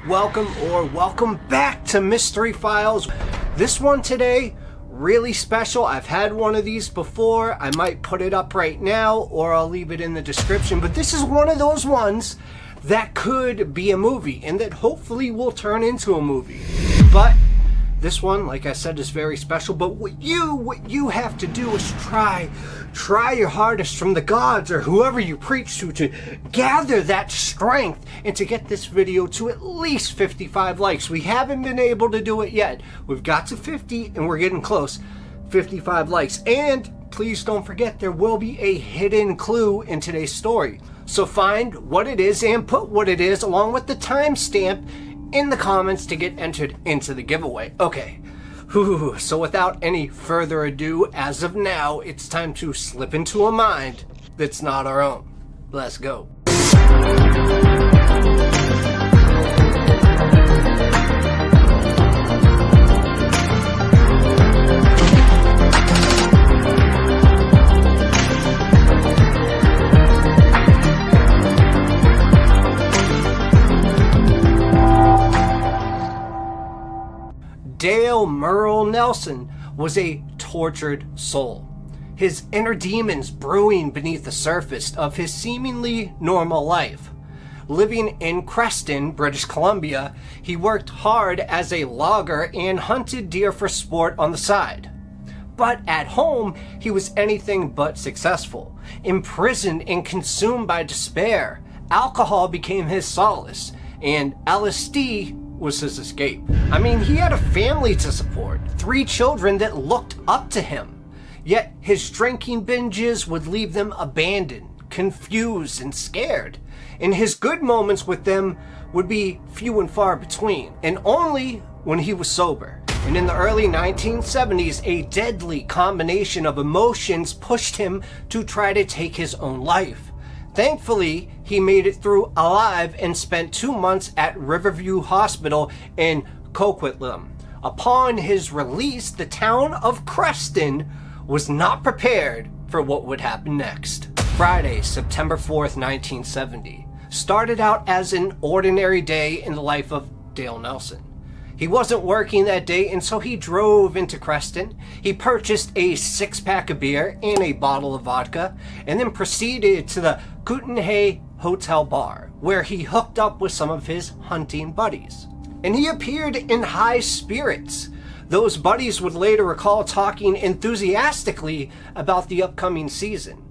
Welcome back to Mystery Files. This one today, really special. I've had one of these before. I might put it up right now or I'll leave it in the description. But this is one of those ones that could be a movie and that hopefully will turn into a movie. But this one, like I said, is very special. But what you have to do is try your hardest from the gods or whoever you preach to gather that strength and to get this video to at least 55 likes. We haven't been able to do it yet. We've got to 50 and we're getting close. 55 likes. And please don't forget, there will be a hidden clue in today's story. So find what it is and put what it is along with the timestamp in the comments to get entered into the giveaway. Okay, so without any further ado, as of now, it's time to slip into a mind that's not our own. Let's go. Dale Merle Nelson was a tortured soul, his inner demons brewing beneath the surface of his seemingly normal life. Living in Creston, British Columbia, he worked hard as a logger and hunted deer for sport on the side. But at home, he was anything but successful. Imprisoned and consumed by despair, alcohol became his solace, and LSD was his escape. I mean, he had a family to support, 3 children that looked up to him. Yet his drinking binges would leave them abandoned, confused, and scared. And his good moments with them would be few and far between, and only when he was sober. And in the early 1970s, a deadly combination of emotions pushed him to try to take his own life. Thankfully, he made it through alive and spent 2 months at Riverview Hospital in Coquitlam. Upon his release, the town of Creston was not prepared for what would happen next. Friday, September 4th, 1970, started out as an ordinary day in the life of Dale Nelson. He wasn't working that day, and so he drove into Creston. He purchased a 6-pack of beer and a bottle of vodka, and then proceeded to the Kootenay Hotel bar, where he hooked up with some of his hunting buddies. And he appeared in high spirits. Those buddies would later recall talking enthusiastically about the upcoming season.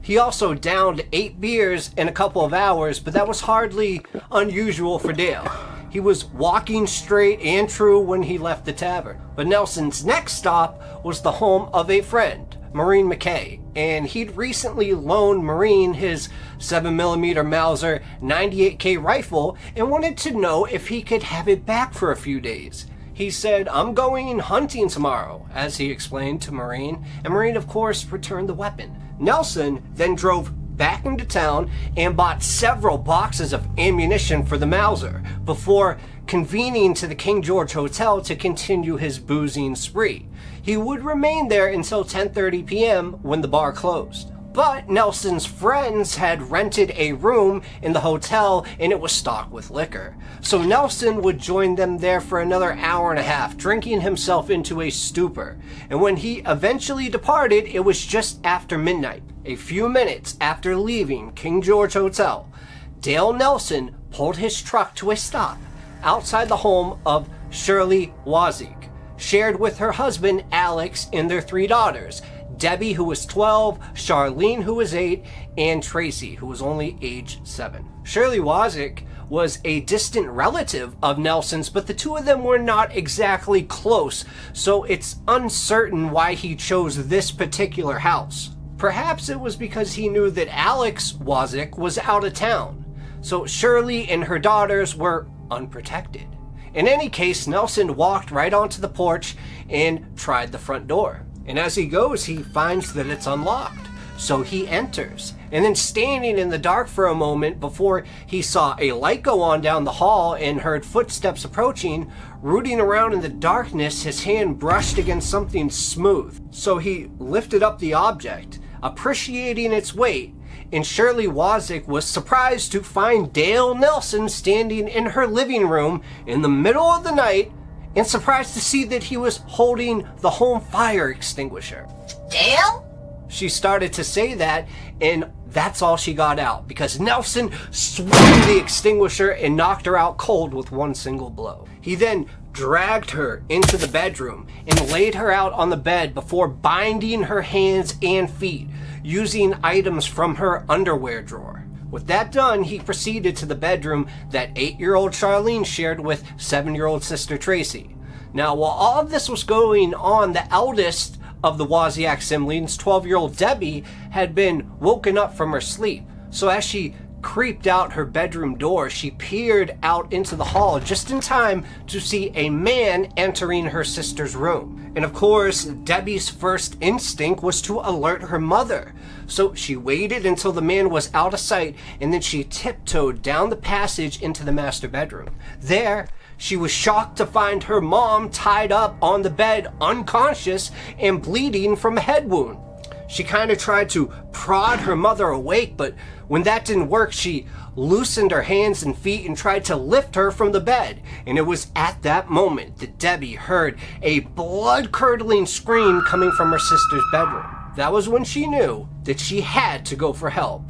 He also downed 8 beers in a couple of hours, but that was hardly unusual for Dale. He was walking straight and true when he left the tavern. But Nelson's next stop was the home of a friend, Maureen McKay, and he'd recently loaned Maureen his 7mm Mauser 98K rifle and wanted to know if he could have it back for a few days. He said, "I'm going hunting tomorrow," as he explained to Maureen, and Maureen, of course, returned the weapon. Nelson then drove back into town and bought several boxes of ammunition for the Mauser before convening to the King George Hotel to continue his boozing spree. He would remain there until 10:30 p.m. when the bar closed. But Nelson's friends had rented a room in the hotel and it was stocked with liquor. So Nelson would join them there for another hour and a half, drinking himself into a stupor. And when he eventually departed, it was just after midnight. A few minutes after leaving King George Hotel, Dale Nelson pulled his truck to a stop outside the home of Shirley Wazik, shared with her husband Alex and their 3 daughters, Debbie, who was 12, Charlene, who was 8, and Tracy, who was only age 7. Shirley Wazik was a distant relative of Nelson's, but the two of them were not exactly close, so it's uncertain why he chose this particular house. Perhaps it was because he knew that Alex Wazik was out of town, so Shirley and her daughters were unprotected. In any case, Nelson walked right onto the porch and tried the front door. And as he goes, he finds that it's unlocked. So he enters, and then standing in the dark for a moment before he saw a light go on down the hall and heard footsteps approaching, rooting around in the darkness, his hand brushed against something smooth. So he lifted up the object, appreciating its weight, and Shirley Wozik was surprised to find Dale Nelson standing in her living room in the middle of the night, and surprised to see that he was holding the home fire extinguisher. Dale? She started to say that, and that's all she got out, because Nelson swung the extinguisher and knocked her out cold with one single blow. He then dragged her into the bedroom and laid her out on the bed before binding her hands and feet using items from her underwear drawer. With that done, he proceeded to the bedroom that 8-year-old Charlene shared with 7-year-old sister Tracy. Now, while all of this was going on, the eldest of the Wozniak siblings, 12-year-old Debbie, had been woken up from her sleep. So as she creeped out her bedroom door, she peered out into the hall just in time to see a man entering her sister's room. And of course, Debbie's first instinct was to alert her mother. So she waited until the man was out of sight, and then she tiptoed down the passage into the master bedroom. There, she was shocked to find her mom tied up on the bed, unconscious and bleeding from a head wound. She kind of tried to prod her mother awake, but when that didn't work, she loosened her hands and feet and tried to lift her from the bed. And it was at that moment that Debbie heard a blood-curdling scream coming from her sister's bedroom. That was when she knew that she had to go for help.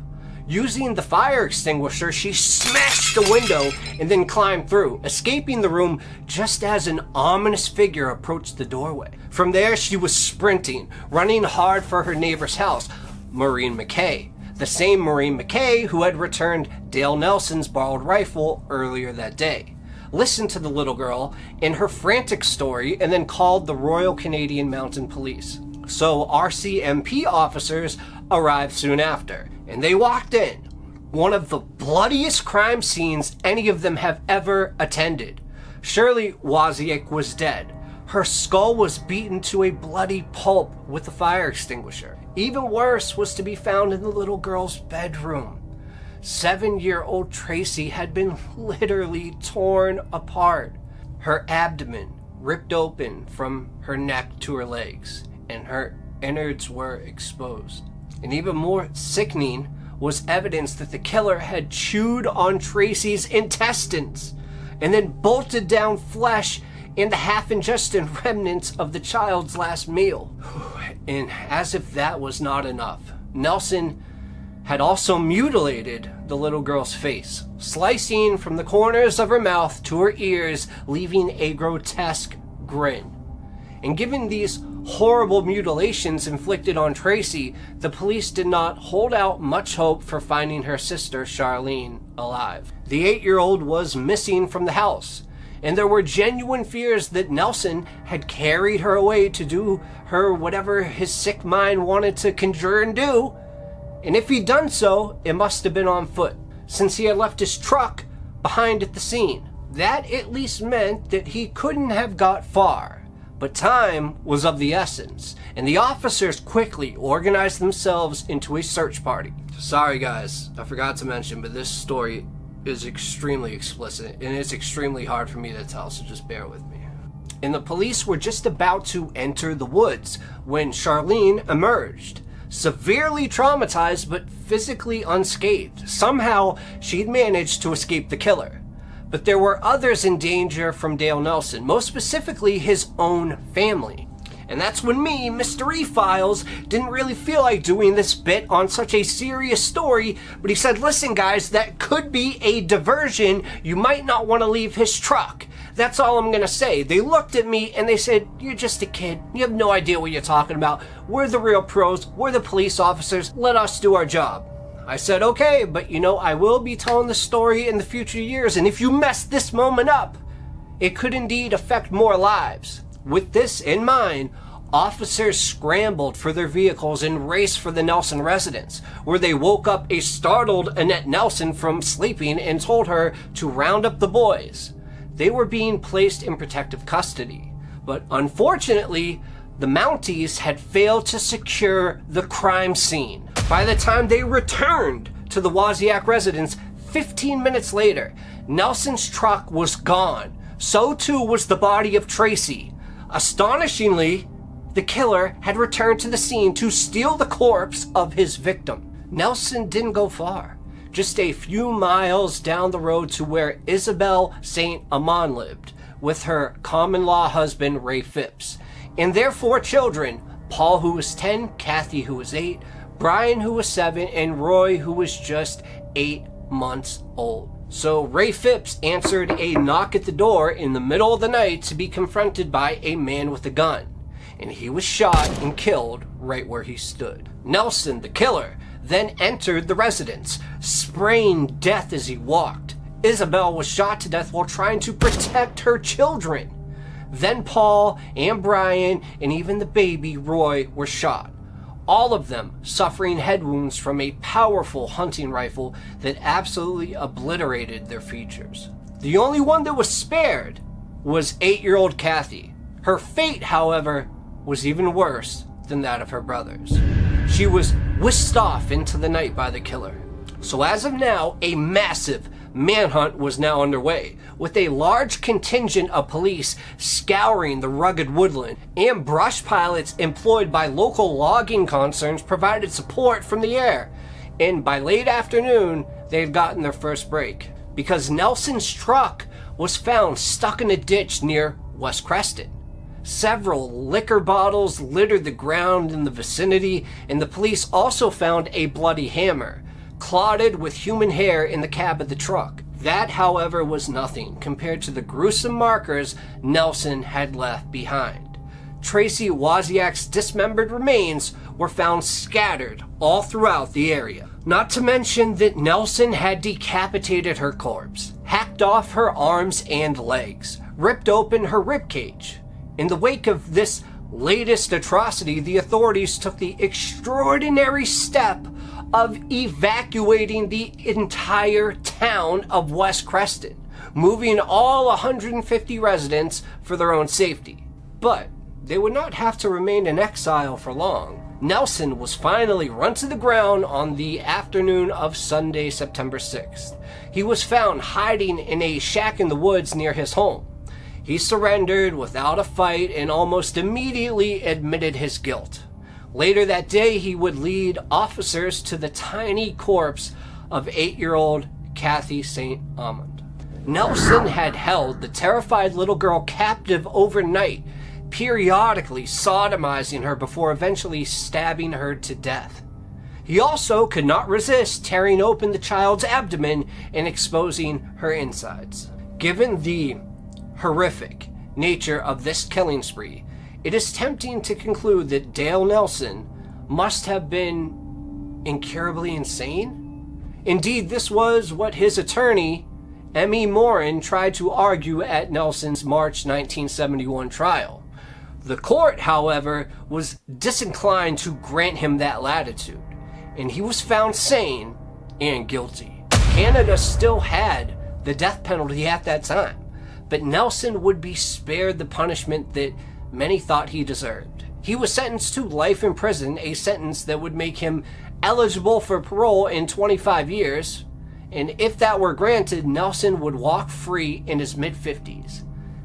Using the fire extinguisher, she smashed the window and then climbed through, escaping the room just as an ominous figure approached the doorway. From there, she was sprinting, running hard for her neighbor's house, Maureen McKay, the same Maureen McKay who had returned Dale Nelson's borrowed rifle earlier that day. Listened to the little girl in her frantic story and then called the Royal Canadian Mounted Police. So RCMP officers arrived soon after, and they walked in. One of the bloodiest crime scenes any of them have ever attended. Shirley Wozik was dead. Her skull was beaten to a bloody pulp with a fire extinguisher. Even worse was to be found in the little girl's bedroom. 7-year-old Tracy had been literally torn apart. Her abdomen ripped open from her neck to her legs, and her innards were exposed. And even more sickening was evidence that the killer had chewed on Tracy's intestines and then bolted down flesh and the half-ingested remnants of the child's last meal. And as if that was not enough, Nelson had also mutilated the little girl's face, slicing from the corners of her mouth to her ears, leaving a grotesque grin. And given these horrible mutilations inflicted on Tracy, the police did not hold out much hope for finding her sister Charlene alive. The 8-year-old was missing from the house, and there were genuine fears that Nelson had carried her away to do her whatever his sick mind wanted to conjure and do. And if he'd done so, it must have been on foot, since he had left his truck behind at the scene. That at least meant that he couldn't have got far. But time was of the essence, and the officers quickly organized themselves into a search party. Sorry guys, I forgot to mention, but this story is extremely explicit, and it's extremely hard for me to tell, so just bear with me. And the police were just about to enter the woods when Charlene emerged. Severely traumatized, but physically unscathed. Somehow, she'd managed to escape the killer. But there were others in danger from Dale Nelson, most specifically his own family. And that's when me, Mr. mrefiles, didn't really feel like doing this bit on such a serious story, but he said, listen guys, that could be a diversion. You might not want to leave his truck. That's all I'm gonna say. They looked at me and they said, you're just a kid. You have no idea what you're talking about. We're the real pros. We're the police officers. Let us do our job. I said, okay, but I will be telling the story in the future years, and if you mess this moment up, it could indeed affect more lives. With this in mind, officers scrambled for their vehicles and raced for the Nelson residence, where they woke up a startled Annette Nelson from sleeping and told her to round up the boys. They were being placed in protective custody, but unfortunately, the Mounties had failed to secure the crime scene. By the time they returned to the Wozniak residence 15 minutes later, Nelson's truck was gone. So too was the body of Tracy. Astonishingly, the killer had returned to the scene to steal the corpse of his victim. Nelson didn't go far, just a few miles down the road to where Isabel St. Amand lived, with her common-law husband Ray Phipps, and their 4 children, Paul, who was 10, Kathy, who was 8, Brian, who was 7, and Roy, who was just 8 months old. So Ray Phipps answered a knock at the door in the middle of the night to be confronted by a man with a gun, and he was shot and killed right where he stood. Nelson, the killer, then entered the residence, spraying death as he walked. Isabel was shot to death while trying to protect her children. Then Paul and Brian and even the baby Roy were shot, all of them suffering head wounds from a powerful hunting rifle that absolutely obliterated their features. The only one that was spared was 8-year-old Kathy. Her fate, however, was even worse than that of her brothers. She was whisked off into the night by the killer. So as of now, a massive manhunt was now underway, with a large contingent of police scouring the rugged woodland, and brush pilots employed by local logging concerns provided support from the air. And by late afternoon, they had gotten their first break, because Nelson's truck was found stuck in a ditch near West Creston. Several liquor bottles littered the ground in the vicinity, and the police also found a bloody hammer, clotted with human hair in the cab of the truck. That, however, was nothing compared to the gruesome markers Nelson had left behind. Tracy Wozniak's dismembered remains were found scattered all throughout the area. Not to mention that Nelson had decapitated her corpse, hacked off her arms and legs, ripped open her ribcage. In the wake of this latest atrocity, the authorities took the extraordinary step of evacuating the entire town of West Creston, moving all 150 residents for their own safety. But they would not have to remain in exile for long. Nelson was finally run to the ground on the afternoon of Sunday, September 6th. He was found hiding in a shack in the woods near his home. He surrendered without a fight and almost immediately admitted his guilt. Later that day, he would lead officers to the tiny corpse of 8-year-old Kathy St. Amand. Nelson had held the terrified little girl captive overnight, periodically sodomizing her before eventually stabbing her to death. He also could not resist tearing open the child's abdomen and exposing her insides. Given the horrific nature of this killing spree, it is tempting to conclude that Dale Nelson must have been incurably insane. Indeed, this was what his attorney, M.E. Morin, tried to argue at Nelson's March 1971 trial. The court, however, was disinclined to grant him that latitude, and he was found sane and guilty. Canada still had the death penalty at that time, but Nelson would be spared the punishment that many thought he deserved. He was sentenced to life in prison, a sentence that would make him eligible for parole in 25 years, and if that were granted, Nelson would walk free in his mid-50s.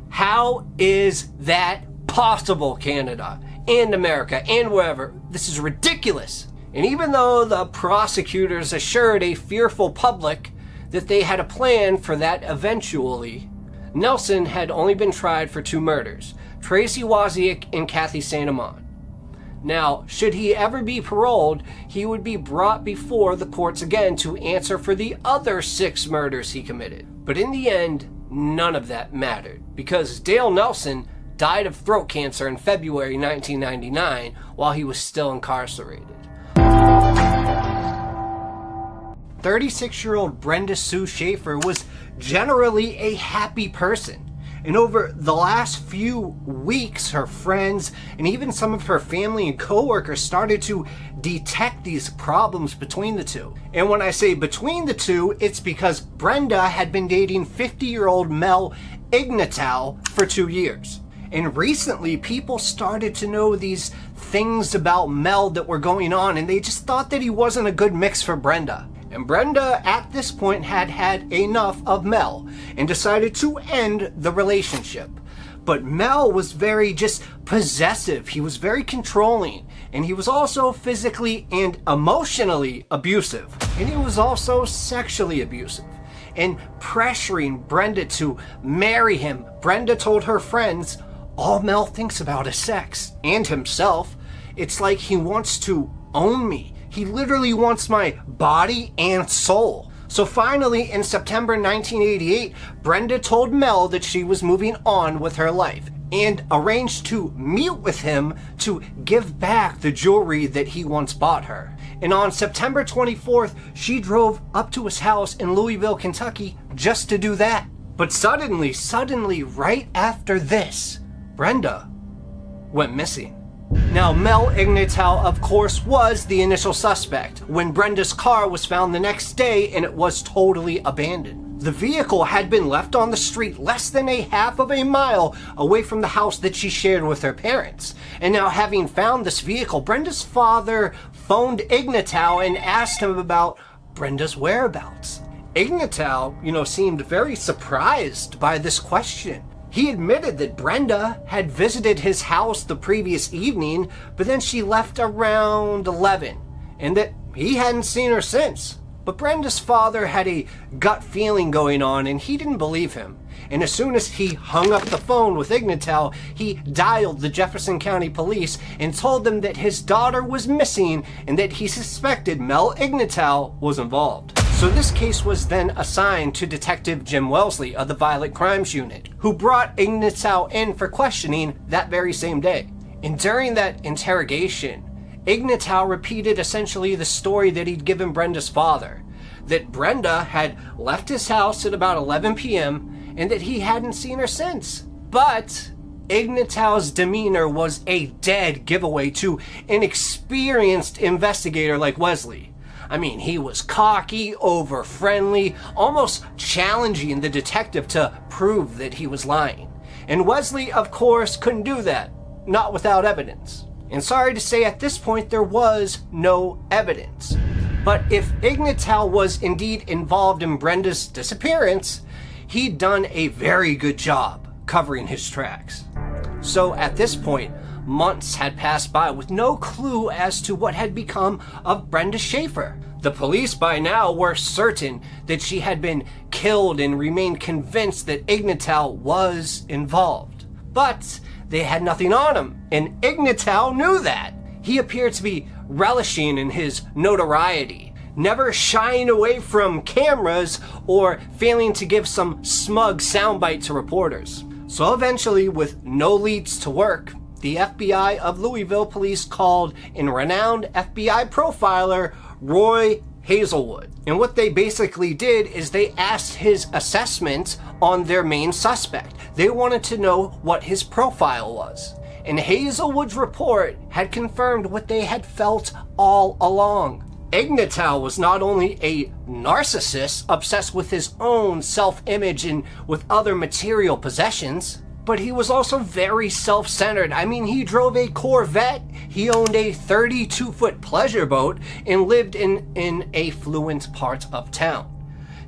How is that possible, Canada and America and wherever? This is ridiculous. And even though the prosecutors assured a fearful public that they had a plan for that eventually, Nelson had only been tried for 2 murders, Tracy Wozniak and Kathy St. Amand. Now, should he ever be paroled, he would be brought before the courts again to answer for the other 6 murders he committed. But in the end, none of that mattered, because Dale Nelson died of throat cancer in February 1999 while he was still incarcerated. 36-year-old Brenda Sue Schaefer was generally a happy person. And over the last few weeks, her friends and even some of her family and coworkers started to detect these problems between the two. And when I say between the two, it's because Brenda had been dating 50-year-old Mel Ignatow for 2 years. And recently, people started to know these things about Mel that were going on, and they just thought that he wasn't a good mix for Brenda. And Brenda, at this point, had had enough of Mel and decided to end the relationship. But Mel was very just possessive. He was very controlling. And he was also physically and emotionally abusive. And he was also sexually abusive. And pressuring Brenda to marry him. Brenda told her friends, all Mel thinks about is sex. And himself. It's like he wants to own me. He literally wants my body and soul. So finally, in September 1988, Brenda told Mel that she was moving on with her life and arranged to meet with him to give back the jewelry that he once bought her. And on September 24th, she drove up to his house in Louisville, Kentucky just to do that. But suddenly, right after this, Brenda went missing. Now, Mel Ignatow, of course, was the initial suspect when Brenda's car was found the next day and it was totally abandoned. The vehicle had been left on the street less than a half of a mile away from the house that she shared with her parents. And now, having found this vehicle, Brenda's father phoned Ignatow and asked him about Brenda's whereabouts. Ignatow, seemed very surprised by this question. He admitted that Brenda had visited his house the previous evening, but then she left around 11, and that he hadn't seen her since. But Brenda's father had a gut feeling going on, and he didn't believe him. And as soon as he hung up the phone with Ignatow, he dialed the Jefferson County Police and told them that his daughter was missing and that he suspected Mel Ignatow was involved. So this case was then assigned to Detective Jim Wellesley of the Violent Crimes Unit, who brought Ignatow in for questioning that very same day. And during that interrogation, Ignatow repeated essentially the story that he'd given Brenda's father, that Brenda had left his house at about 11 p.m. and that he hadn't seen her since. But Ignatow's demeanor was a dead giveaway to an experienced investigator like Wesley. I mean, he was cocky, over-friendly, almost challenging the detective to prove that he was lying. And Wesley, of course, couldn't do that, not without evidence. And sorry to say, at this point, there was no evidence. But if Ignatow was indeed involved in Brenda's disappearance, he'd done a very good job covering his tracks. So at this point, months had passed by with no clue as to what had become of Brenda Schaefer. The police by now were certain that she had been killed and remained convinced that Ignatow was involved. But they had nothing on him, and Ignatow knew that. He appeared to be relishing in his notoriety, never shying away from cameras or failing to give some smug soundbite to reporters. So eventually, with no leads to work, the FBI of Louisville police called in renowned FBI profiler Roy Hazelwood. And what they basically did is they asked his assessment on their main suspect. They wanted to know what his profile was. And Hazelwood's report had confirmed what they had felt all along. Ignatow was not only a narcissist obsessed with his own self-image and with other material possessions, but he was also very self-centered. I mean, he drove a Corvette, he owned a 32-foot pleasure boat, and lived in affluent part of town.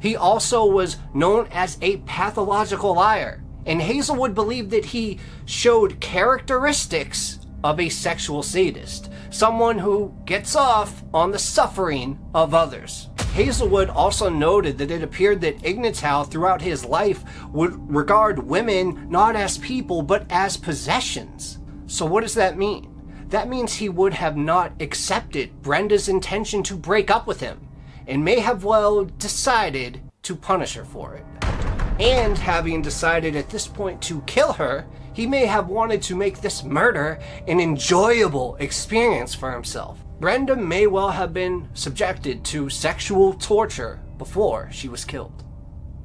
He also was known as a pathological liar, and Hazelwood believed that he showed characteristics of a sexual sadist, someone who gets off on the suffering of others. Hazelwood also noted that it appeared that Ignatow throughout his life would regard women not as people but as possessions. So what does that mean? That means he would have not accepted Brenda's intention to break up with him and may have well decided to punish her for it. And having decided at this point to kill her, he may have wanted to make this murder an enjoyable experience for himself. Brenda may well have been subjected to sexual torture before she was killed.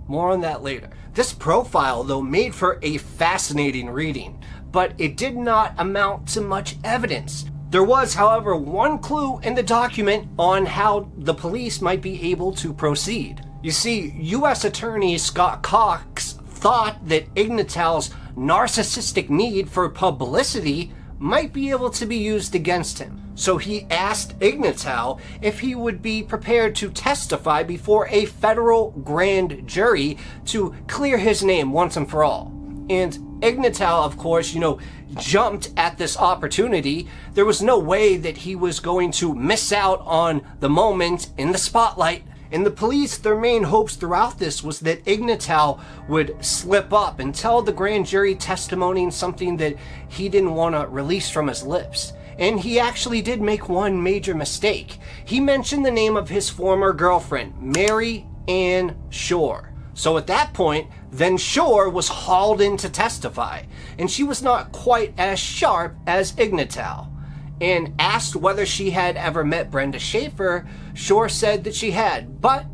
More on that later. This profile, though, made for a fascinating reading, but it did not amount to much evidence. There was, however, one clue in the document on how the police might be able to proceed. You see, U.S. Attorney Scott Cox thought that Ignatow's narcissistic need for publicity might be able to be used against him. So he asked Ignatow if he would be prepared to testify before a federal grand jury to clear his name once and for all. And Ignatal, of course, jumped at this opportunity. There was no way that he was going to miss out on the moment in the spotlight. And the police, their main hopes throughout this was that Ignatal would slip up and tell the grand jury testimony something that he didn't want to release from his lips. And he actually did make one major mistake. He mentioned the name of his former girlfriend, Mary Ann Shore. So at that point, then Shore was hauled in to testify, and she was not quite as sharp as Ignatal. And asked whether she had ever met Brenda Schaefer, Shore said that she had, but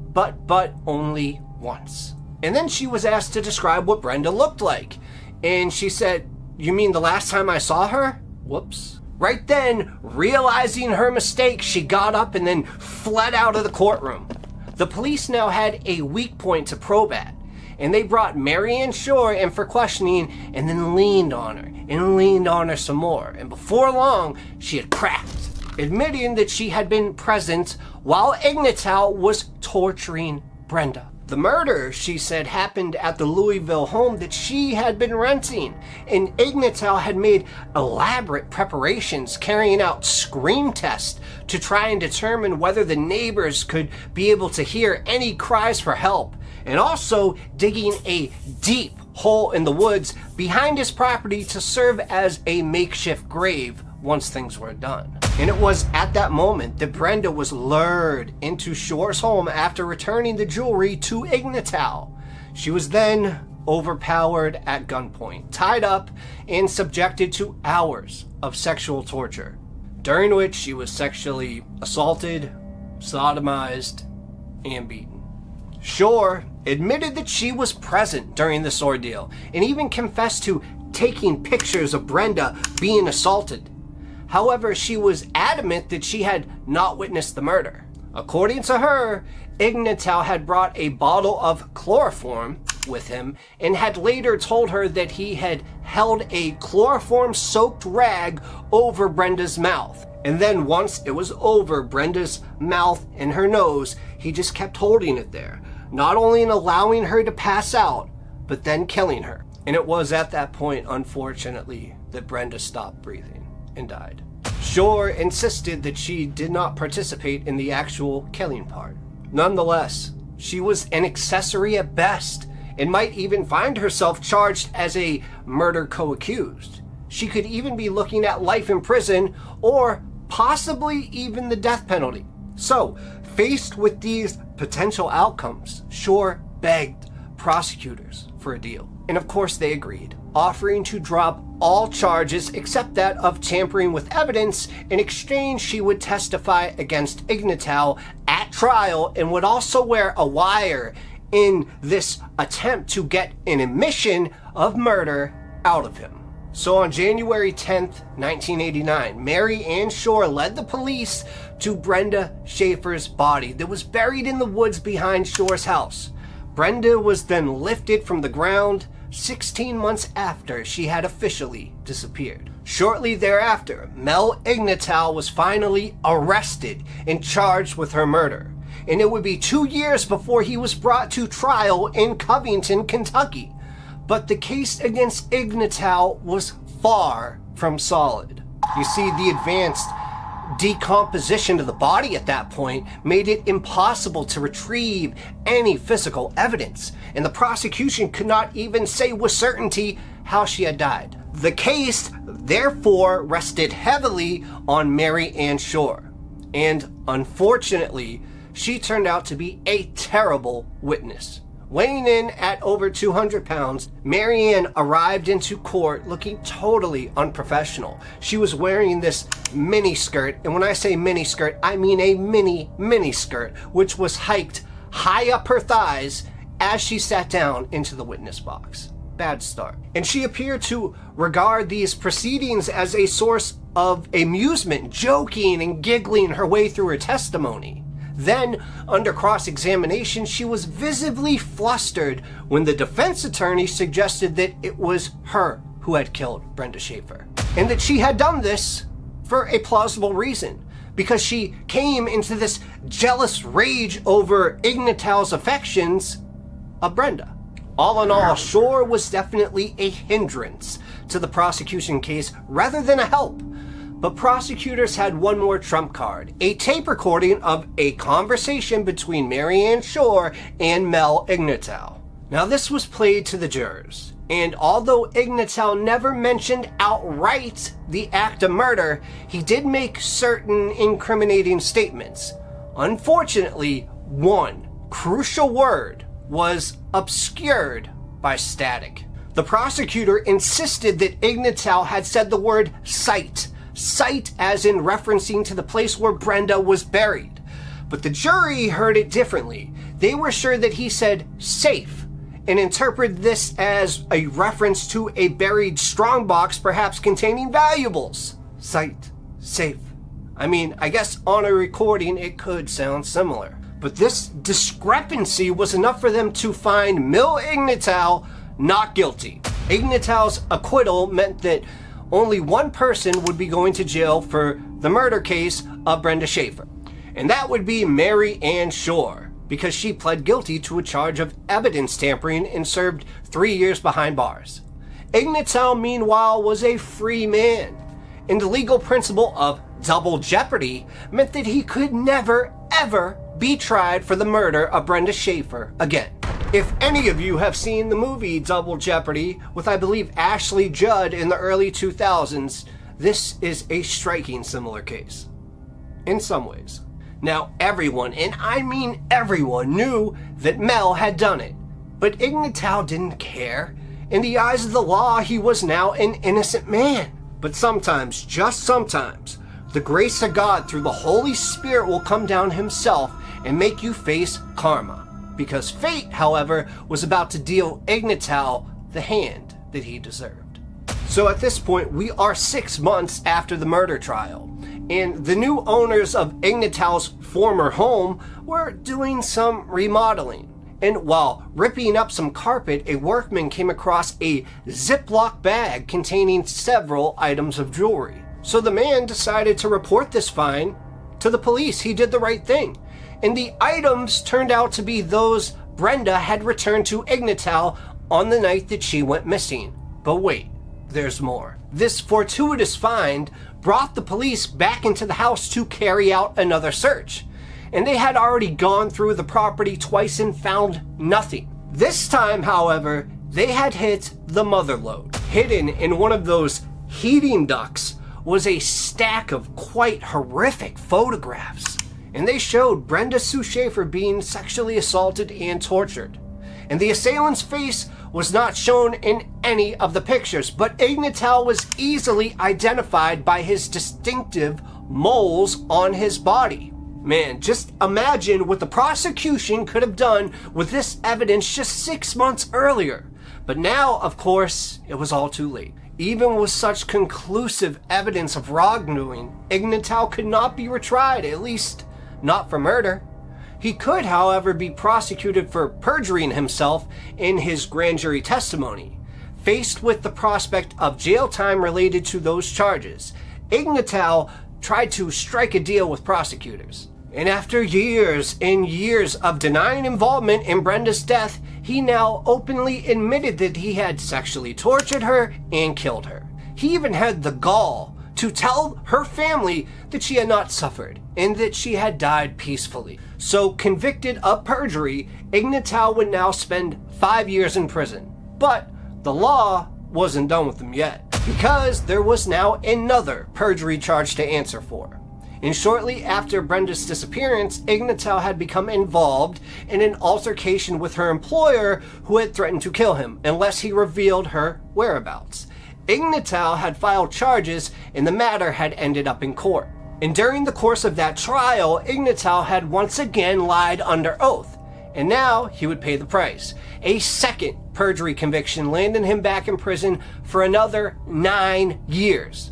only once. And then she was asked to describe what Brenda looked like. And she said, "You mean the last time I saw her?" Whoops. Right then, realizing her mistake, she got up and then fled out of the courtroom. The police now had a weak point to probe at, and they brought Mary Ann Shore in for questioning and then leaned on her some more. And before long, she had cracked, admitting that she had been present while Ignatal was torturing Brenda. The murder, she said, happened at the Louisville home that she had been renting, and Ignatal had made elaborate preparations, carrying out scream tests to try and determine whether the neighbors could be able to hear any cries for help, and also digging a deep hole in the woods behind his property to serve as a makeshift grave once things were done. And it was at that moment that Brenda was lured into Shore's home after returning the jewelry to Ignatal. She was then overpowered at gunpoint, tied up, and subjected to hours of sexual torture, during which she was sexually assaulted, sodomized, and beaten. Shore admitted that she was present during this ordeal and even confessed to taking pictures of Brenda being assaulted. However, she was adamant that she had not witnessed the murder. According to her, Ignatal had brought a bottle of chloroform with him and had later told her that he had held a chloroform-soaked rag over Brenda's mouth. And then once it was over Brenda's mouth and her nose, he just kept holding it there, not only in allowing her to pass out, but then killing her. And it was at that point, unfortunately, that Brenda stopped breathing and died. Shore insisted that she did not participate in the actual killing part. Nonetheless, she was an accessory at best and might even find herself charged as a murder co-accused. She could even be looking at life in prison or possibly even the death penalty. So, faced with these potential outcomes, Shore begged prosecutors for a deal. And of course they agreed, offering to drop all charges except that of tampering with evidence. In exchange, she would testify against Ignatal at trial and would also wear a wire in this attempt to get an admission of murder out of him. So on January 10th, 1989, Mary Ann Shore led the police to Brenda Schaefer's body that was buried in the woods behind Shore's house. Brenda was then lifted from the ground 16 months after she had officially disappeared. Shortly thereafter, Mel Ignatal was finally arrested and charged with her murder. And it would be 2 years before he was brought to trial in Covington, Kentucky. But the case against Ignatal was far from solid. You see, the advanced decomposition of the body at that point made it impossible to retrieve any physical evidence, and the prosecution could not even say with certainty how she had died. The case, therefore, rested heavily on Mary Ann Shore, and unfortunately, she turned out to be a terrible witness. Weighing in at over 200 pounds, Mary Ann arrived into court looking totally unprofessional. She was wearing this mini skirt, and when I say mini skirt, I mean a mini skirt, which was hiked high up her thighs as she sat down into the witness box. Bad start. And she appeared to regard these proceedings as a source of amusement, joking and giggling her way through her testimony. Then, under cross-examination, she was visibly flustered when the defense attorney suggested that it was her who had killed Brenda Schaefer, and that she had done this for a plausible reason, because she came into this jealous rage over Ignatal's affections of Brenda. All in all, Shore was definitely a hindrance to the prosecution case rather than a help. But prosecutors had one more trump card, a tape recording of a conversation between Mary Ann Shore and Mel Ignatow. Now this was played to the jurors, and although Ignatow never mentioned outright the act of murder, he did make certain incriminating statements. Unfortunately, one crucial word was obscured by static. The prosecutor insisted that Ignatow had said the word site as in referencing to the place where Brenda was buried. But the jury heard it differently. They were sure that he said safe and interpreted this as a reference to a buried strongbox perhaps containing valuables. Site, safe. I mean, I guess on a recording it could sound similar. But this discrepancy was enough for them to find Mel Ignatow not guilty. Ignatow's acquittal meant that only one person would be going to jail for the murder case of Brenda Schaefer, and that would be Mary Ann Shore, because she pled guilty to a charge of evidence tampering and served 3 years behind bars. Ignatow, meanwhile, was a free man, and the legal principle of double jeopardy meant that he could never, ever be tried for the murder of Brenda Schaefer again. If any of you have seen the movie Double Jeopardy with, I believe, Ashley Judd in the early 2000s, this is a striking similar case. In some ways. Now everyone, and I mean everyone, knew that Mel had done it. But Ignatow didn't care. In the eyes of the law, he was now an innocent man. But sometimes, just sometimes, the grace of God through the Holy Spirit will come down himself and make you face karma. Because fate, however, was about to deal Ignatow the hand that he deserved. So at this point, we are 6 months after the murder trial, and the new owners of Ignatow's former home were doing some remodeling. And while ripping up some carpet, a workman came across a Ziploc bag containing several items of jewelry. So the man decided to report this find to the police. He did the right thing. And the items turned out to be those Brenda had returned to Ignatow on the night that she went missing. But wait, there's more. This fortuitous find brought the police back into the house to carry out another search. And they had already gone through the property twice and found nothing. This time, however, they had hit the mother lode. Hidden in one of those heating ducts was a stack of quite horrific photographs. And they showed Brenda Sue Schaefer being sexually assaulted and tortured. And the assailant's face was not shown in any of the pictures, but Ignatow was easily identified by his distinctive moles on his body. Man, just imagine what the prosecution could have done with this evidence just 6 months earlier. But now, of course, it was all too late. Even with such conclusive evidence of wrongdoing, Ignatow could not be retried, at least not for murder. He could, however, be prosecuted for perjuring himself in his grand jury testimony. Faced with the prospect of jail time related to those charges, Ignatow tried to strike a deal with prosecutors. And after years and years of denying involvement in Brenda's death, he now openly admitted that he had sexually tortured her and killed her. He even had the gall to tell her family that she had not suffered and that she had died peacefully. So, convicted of perjury, Ignatow would now spend 5 years in prison. But the law wasn't done with him yet, because there was now another perjury charge to answer for. And shortly after Brenda's disappearance, Ignatow had become involved in an altercation with her employer, who had threatened to kill him unless he revealed her whereabouts. Ignatow had filed charges, and the matter had ended up in court. And during the course of that trial, Ignatow had once again lied under oath, and now he would pay the price. A second perjury conviction landed him back in prison for another 9 years.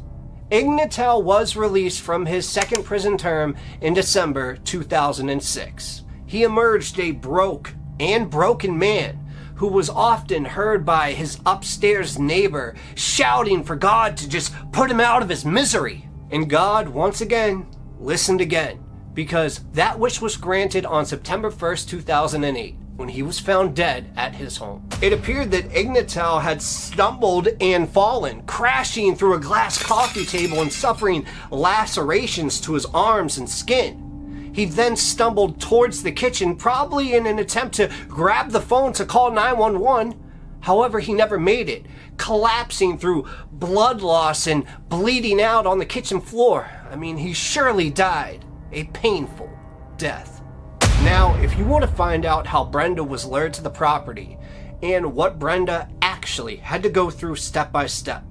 Ignatow was released from his second prison term in December 2006. He emerged a broke and broken man who was often heard by his upstairs neighbor shouting for God to just put him out of his misery. And God, once again, listened again, because that wish was granted on September 1st, 2008, when he was found dead at his home. It appeared that Ignatel had stumbled and fallen, crashing through a glass coffee table and suffering lacerations to his arms and skin. He then stumbled towards the kitchen, probably in an attempt to grab the phone to call 911. However, he never made it, collapsing through blood loss and bleeding out on the kitchen floor. I mean, he surely died a painful death. Now, if you want to find out how Brenda was lured to the property and what Brenda actually had to go through step by step,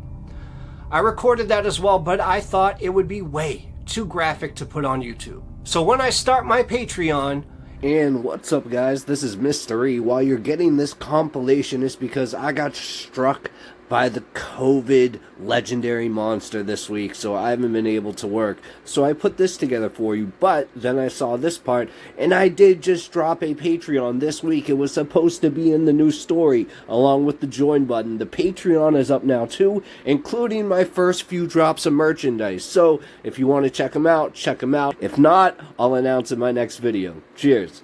I recorded that as well, but I thought it would be way too graphic to put on YouTube. So when I start my Patreon, and what's up, guys? This is Mystery. While you're getting this compilation, it's because I got struck by the COVID legendary monster this week, so I haven't been able to work. So I put this together for you, but then I saw this part, and I did just drop a Patreon this week. It was supposed to be in the new story, along with the join button. The Patreon is up now too, including my first few drops of merchandise. So if you want to check them out, check them out. If not, I'll announce in my next video. Cheers.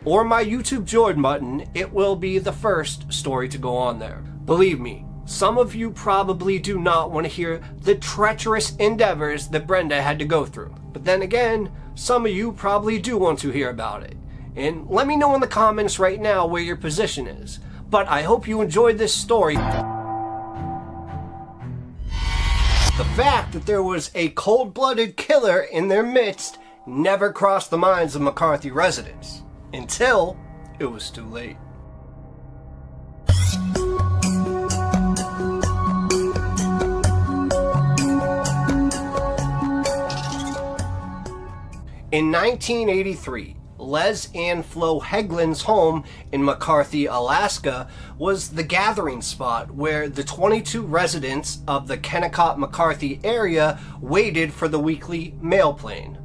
Or my YouTube join button, it will be the first story to go on there. Believe me, some of you probably do not want to hear the treacherous endeavors that Brenda had to go through. But then again, some of you probably do want to hear about it. And let me know in the comments right now where your position is. But I hope you enjoyed this story. The fact that there was a cold-blooded killer in their midst never crossed the minds of McCarthy residents. Until it was too late. In 1983, Les Ann Flo Heglin's home in McCarthy, Alaska, was the gathering spot where the 22 residents of the Kennecott-McCarthy area waited for the weekly mail plane.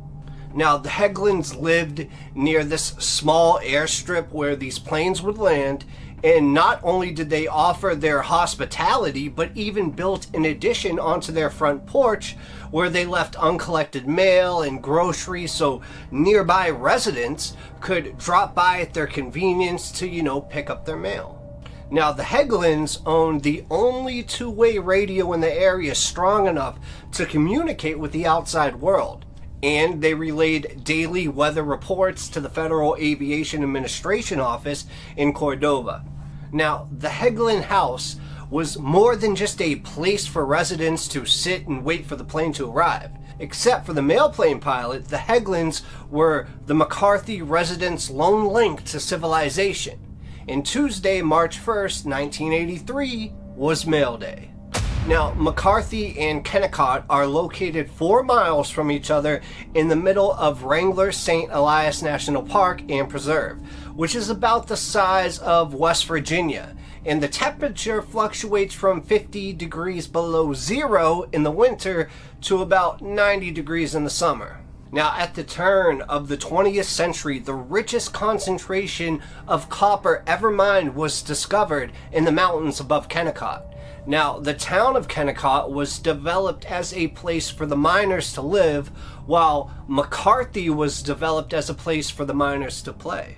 Now, the Heglins lived near this small airstrip where these planes would land, and not only did they offer their hospitality, but even built an addition onto their front porch where they left uncollected mail and groceries so nearby residents could drop by at their convenience to, pick up their mail. Now, the Heglins owned the only two-way radio in the area strong enough to communicate with the outside world, and they relayed daily weather reports to the Federal Aviation Administration office in Cordova. Now, the Heglin house was more than just a place for residents to sit and wait for the plane to arrive. Except for the mail plane pilot, the Heglins were the McCarthy residents' lone link to civilization. And Tuesday, March 1st, 1983, was mail day. Now, McCarthy and Kennecott are located 4 miles from each other in the middle of Wrangler St. Elias National Park and Preserve, which is about the size of West Virginia, and the temperature fluctuates from 50 degrees below zero in the winter to about 90 degrees in the summer. Now, at the turn of the 20th century, the richest concentration of copper ever mined was discovered in the mountains above Kennecott. Now, the town of Kennecott was developed as a place for the miners to live, while McCarthy was developed as a place for the miners to play.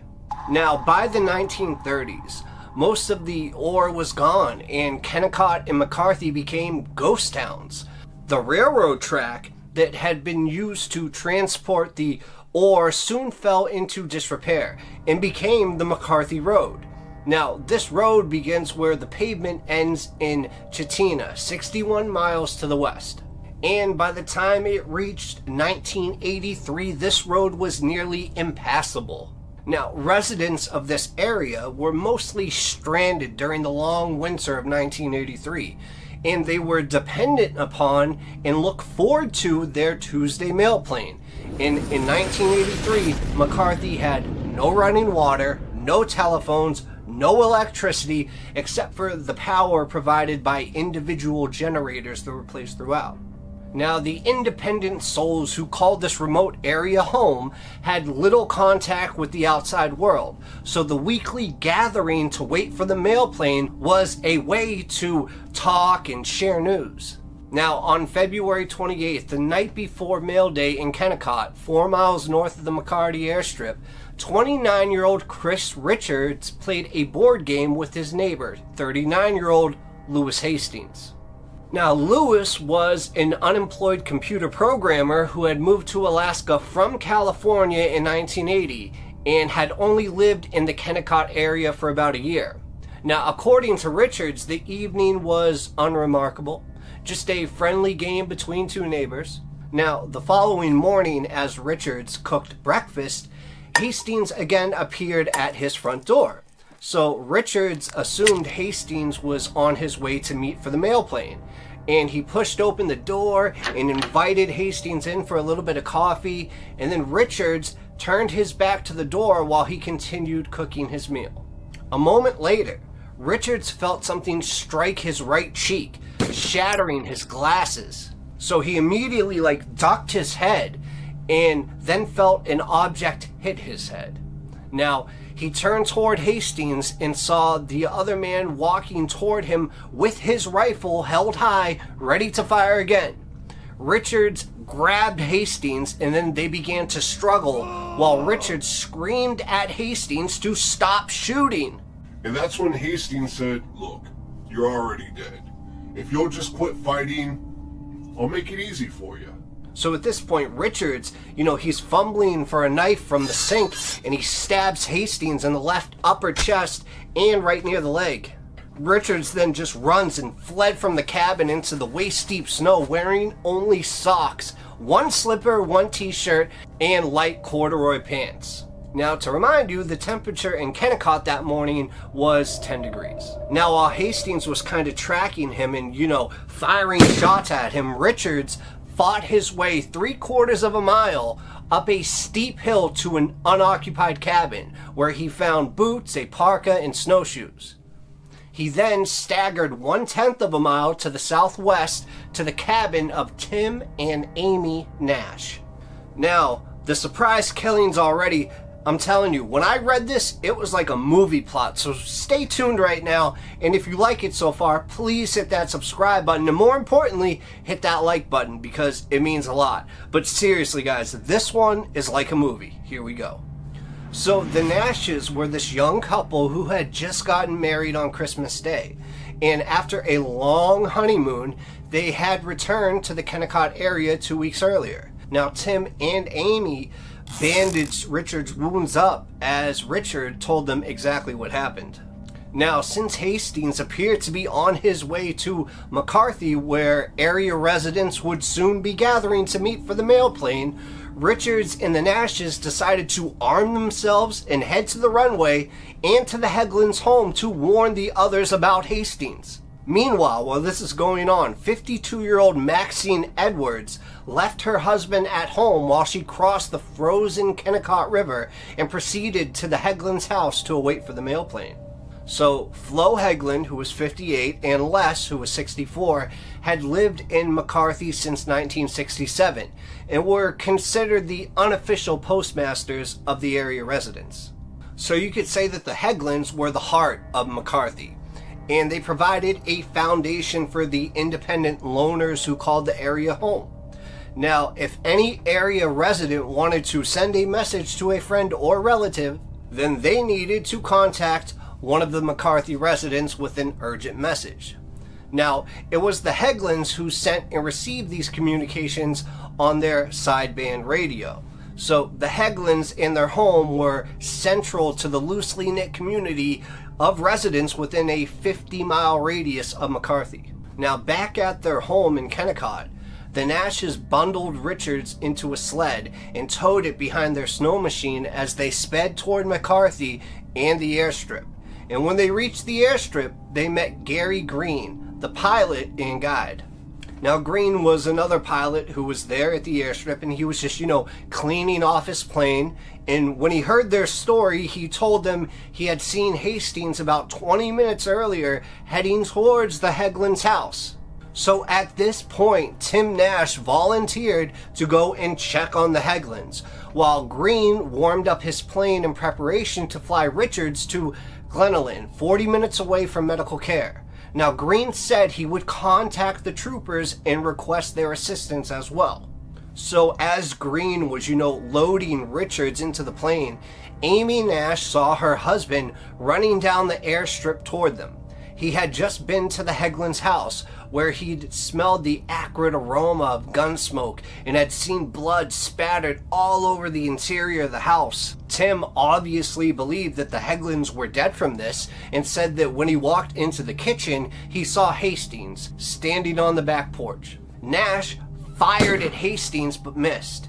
Now, by the 1930s, most of the ore was gone, and Kennecott and McCarthy became ghost towns. The railroad track that had been used to transport the ore soon fell into disrepair and became the McCarthy Road. Now, this road begins where the pavement ends in Chitina, 61 miles to the west. And by the time it reached 1983, this road was nearly impassable. Now, residents of this area were mostly stranded during the long winter of 1983, and they were dependent upon and looked forward to their Tuesday mail plane. In 1983, McCarthy had no running water, no telephones, no electricity, except for the power provided by individual generators that were placed throughout. Now, the independent souls who called this remote area home had little contact with the outside world, so the weekly gathering to wait for the mail plane was a way to talk and share news. Now, on February 28th, the night before mail day in Kennecott, 4 miles north of the McCarthy airstrip, 29-year-old Chris Richards played a board game with his neighbor, 39-year-old Lewis Hastings. Now, Lewis was an unemployed computer programmer who had moved to Alaska from California in 1980 and had only lived in the Kennecott area for about a year. Now, according to Richards, the evening was unremarkable, just a friendly game between two neighbors. Now, the following morning, as Richards cooked breakfast, Hastings again appeared at his front door. So Richards assumed Hastings was on his way to meet for the mail plane, and he pushed open the door and invited Hastings in for a little bit of coffee, and then Richards turned his back to the door while he continued cooking his meal. A moment later, Richards felt something strike his right cheek, shattering his glasses. So he immediately ducked his head and then felt an object hit his head. Now, he turned toward Hastings and saw the other man walking toward him with his rifle held high, ready to fire again. Richards grabbed Hastings and then they began to struggle while Richards screamed at Hastings to stop shooting. And that's when Hastings said, "Look, you're already dead. If you'll just quit fighting, I'll make it easy for you." So at this point, Richards, he's fumbling for a knife from the sink, and he stabs Hastings in the left upper chest and right near the leg. Richards then just runs and fled from the cabin into the waist-deep snow, wearing only socks, one slipper, one t-shirt, and light corduroy pants. Now, to remind you, the temperature in Kennecott that morning was 10 degrees. Now, while Hastings was kind of tracking him and, firing shots at him, Richards fought his way 3/4 of a mile up a steep hill to an unoccupied cabin where he found boots, a parka, and snowshoes. He then staggered 1/10 of a mile to the southwest to the cabin of Tim and Amy Nash. Now, the surprise killings already, I'm telling you, when I read this, it was like a movie plot. So stay tuned right now. And if you like it so far, please hit that subscribe button. And more importantly, hit that like button because it means a lot. But seriously, guys, this one is like a movie. Here we go. So the Nashes were this young couple who had just gotten married on Christmas Day. And after a long honeymoon, they had returned to the Kennecott area 2 weeks earlier. Now, Tim and Amy bandaged Richard's wounds up as Richard told them exactly what happened. Now, since Hastings appeared to be on his way to McCarthy, where area residents would soon be gathering to meet for the mail plane, Richards and the Nashes decided to arm themselves and head to the runway and to the Heglin's home to warn the others about Hastings. Meanwhile, while this is going on, 52-year-old Maxine Edwards left her husband at home while she crossed the frozen Kennecott River and proceeded to the Heglin's house to await for the mail plane. So Flo Heglin, who was 58, and Les, who was 64, had lived in McCarthy since 1967 and were considered the unofficial postmasters of the area residents. So you could say that the Heglins were the heart of McCarthy, and they provided a foundation for the independent loners who called the area home. Now, if any area resident wanted to send a message to a friend or relative, then they needed to contact one of the McCarthy residents with an urgent message. Now, it was the Heglins who sent and received these communications on their sideband radio. So the Heglins in their home were central to the loosely knit community of residents within a 50-mile radius of McCarthy. Now, back at their home in Kennecott, the Nashes bundled Richards into a sled and towed it behind their snow machine as they sped toward McCarthy and the airstrip. And when they reached the airstrip, they met Gary Green, the pilot and guide. Now, Green was another pilot who was there at the airstrip, and he was just, cleaning off his plane. And when he heard their story, he told them he had seen Hastings about 20 minutes earlier heading towards the Heglin's house. So at this point, Tim Nash volunteered to go and check on the Heglins, while Green warmed up his plane in preparation to fly Richards to Glenalyn, 40 minutes away from medical care. Now, Green said he would contact the troopers and request their assistance as well. So as Green was, loading Richards into the plane, Amy Nash saw her husband running down the airstrip toward them. He had just been to the Heglin's house, where he'd smelled the acrid aroma of gun smoke and had seen blood spattered all over the interior of the house. Tim obviously believed that the Heglins were dead from this, and said that when he walked into the kitchen, he saw Hastings standing on the back porch. Nash fired at Hastings but missed.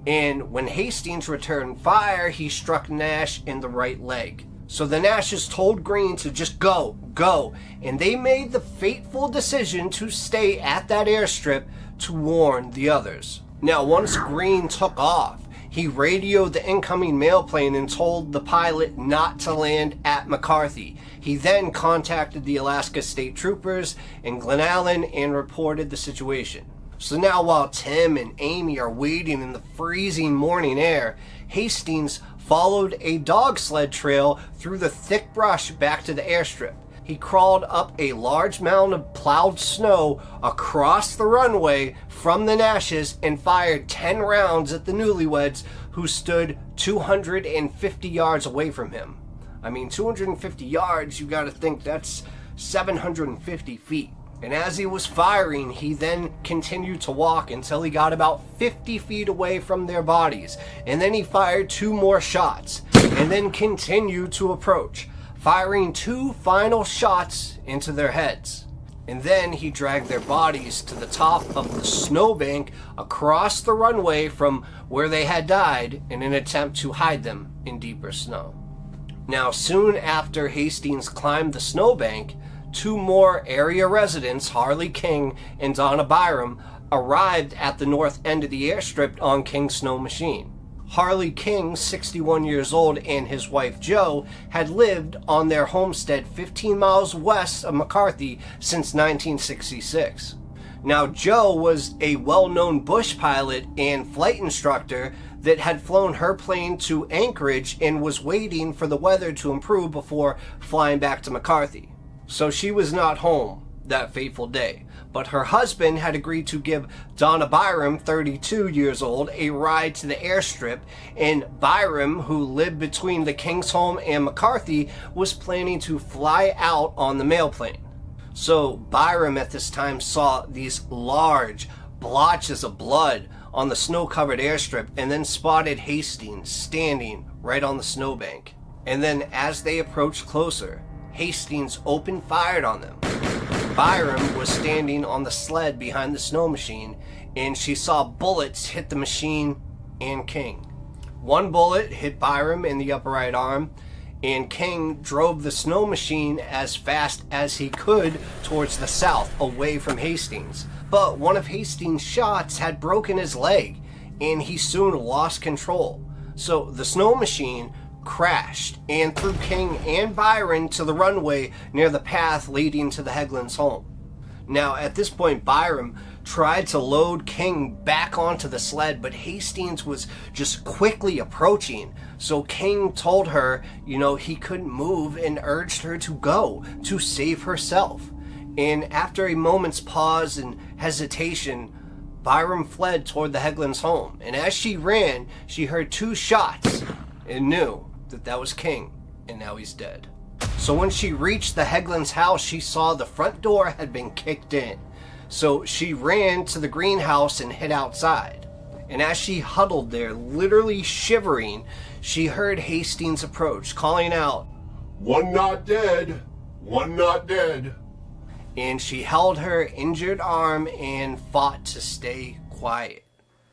And when Hastings returned fire, he struck Nash in the right leg. So the Nashes told Green to just go, and they made the fateful decision to stay at that airstrip to warn the others. Now, once Green took off, he radioed the incoming mail plane and told the pilot not to land at McCarthy. He then contacted the Alaska State Troopers in Glen Allen and reported the situation. So now while Tim and Amy are waiting in the freezing morning air, Hastings followed a dog sled trail through the thick brush back to the airstrip. He crawled up a large mound of plowed snow across the runway from the Nashes and fired 10 rounds at the newlyweds, who stood 250 yards away from him. I mean, 250 yards, you gotta think that's 750 feet. And as he was firing, he then continued to walk until he got about 50 feet away from their bodies. And then he fired 2 more shots, and then continued to approach, firing 2 final shots into their heads. And then he dragged their bodies to the top of the snowbank across the runway from where they had died in an attempt to hide them in deeper snow. Now, soon after Hastings climbed the snowbank, 2 more area residents, Harley King and Donna Byram, arrived at the north end of the airstrip on King's snow machine. Harley King, 61 years old, and his wife Jo had lived on their homestead 15 miles west of McCarthy since 1966. Now, Jo was a well-known bush pilot and flight instructor that had flown her plane to Anchorage and was waiting for the weather to improve before flying back to McCarthy. So she was not home that fateful day, but her husband had agreed to give Donna Byram, 32 years old, a ride to the airstrip, and Byram, who lived between the King's home and McCarthy, was planning to fly out on the mail plane. So Byram at this time saw these large blotches of blood on the snow-covered airstrip, and then spotted Hastings standing right on the snowbank. And then as they approached closer, Hastings opened fire on them. Byram was standing on the sled behind the snow machine, and she saw bullets hit the machine and King. 1 bullet hit Byram in the upper right arm, and King drove the snow machine as fast as he could towards the south, away from Hastings. But one of Hastings' shots had broken his leg, and he soon lost control. So the snow machine crashed and threw King and Byron to the runway near the path leading to the Heglins' home. Now, at this point, Byram tried to load King back onto the sled, but Hastings was just quickly approaching. So King told her, he couldn't move, and urged her to go to save herself. And after a moment's pause and hesitation, Byram fled toward the Heglins' home. And as she ran, she heard 2 shots and knew that was King, and now he's dead. So when she reached the Heglins' house, she saw the front door had been kicked in. So she ran to the greenhouse and hid outside. And as she huddled there, literally shivering, she heard Hastings approach, calling out, "One not dead, one not dead." And she held her injured arm and fought to stay quiet.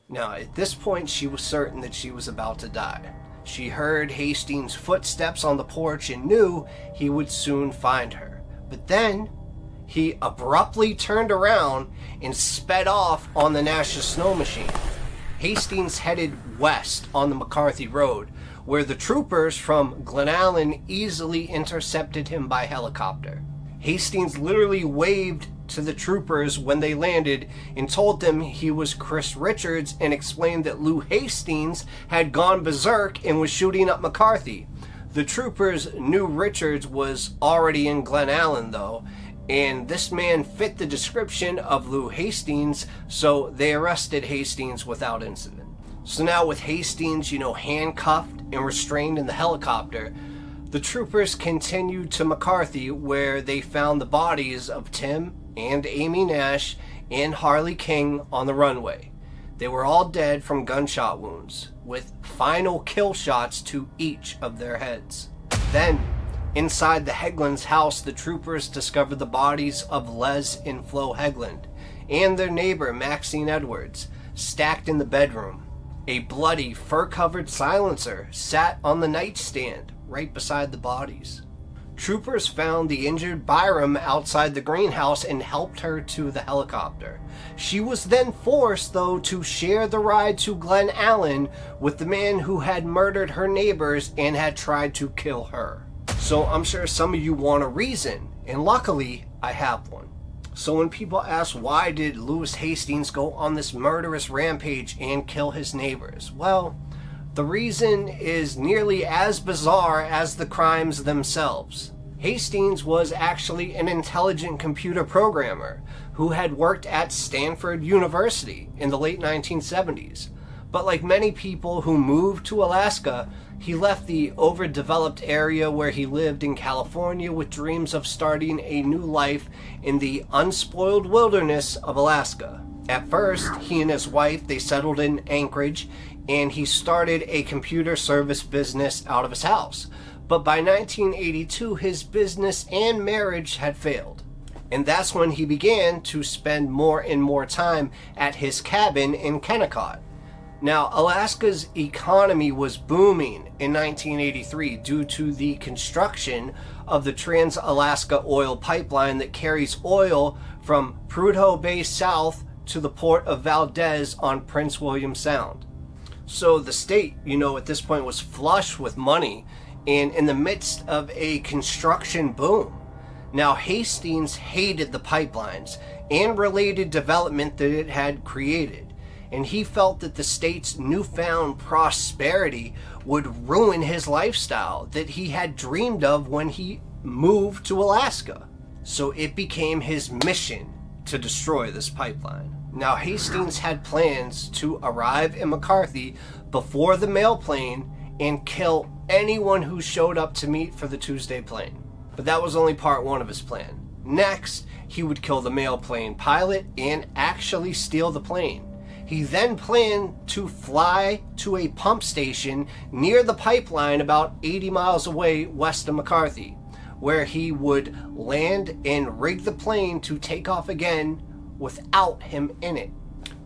Now, at this point, she was certain that she was about to die. She heard Hastings' footsteps on the porch and knew he would soon find her. But then he abruptly turned around and sped off on the Nash's snow machine. Hastings headed west on the McCarthy Road, where the troopers from Glen Allen easily intercepted him by helicopter. Hastings literally waved to the troopers when they landed and told them he was Chris Richards, and explained that Lou Hastings had gone berserk and was shooting up McCarthy. The troopers knew Richards was already in Glen Allen, though, And this man fit the description of Lou Hastings, so they arrested Hastings without incident. So now with Hastings, handcuffed and restrained in the helicopter, the troopers continued to McCarthy, where they found the bodies of Tim and Amy Nash and Harley King on the runway. They were all dead from gunshot wounds, with final kill shots to each of their heads. Then, inside the Hegland's house, the troopers discovered the bodies of Les and Flo Hegland and their neighbor Maxine Edwards, stacked in the bedroom. A bloody, fur-covered silencer sat on the nightstand right beside the bodies. Troopers found the injured Byram outside the greenhouse and helped her to the helicopter. She was then forced, though, to share the ride to Glen Allen with the man who had murdered her neighbors and had tried to kill her. So I'm sure some of you want a reason, and luckily I have one. So when people ask why did Louis Hastings go on this murderous rampage and kill his neighbors, well, the reason is nearly as bizarre as the crimes themselves. Hastings was actually an intelligent computer programmer who had worked at Stanford University in the late 1970s. But like many people who moved to Alaska, he left the overdeveloped area where he lived in California with dreams of starting a new life in the unspoiled wilderness of Alaska. At first, he and his wife, they settled in Anchorage, and he started a computer service business out of his house. But by 1982, his business and marriage had failed. And that's when he began to spend more and more time at his cabin in Kennecott. Now, Alaska's economy was booming in 1983 due to the construction of the Trans-Alaska Oil Pipeline that carries oil from Prudhoe Bay south to the port of Valdez on Prince William Sound. So the state, at this point was flush with money and in the midst of a construction boom. Now, Hastings hated the pipelines and related development that it had created, and he felt that the state's newfound prosperity would ruin his lifestyle that he had dreamed of when he moved to Alaska. So it became his mission to destroy this pipeline. Now, Hastings had plans to arrive in McCarthy before the mail plane and kill anyone who showed up to meet for the Tuesday plane. But that was only part one of his plan. Next, he would kill the mail plane pilot and actually steal the plane. He then planned to fly to a pump station near the pipeline about 80 miles away west of McCarthy, where he would land and rig the plane to take off again without him in it.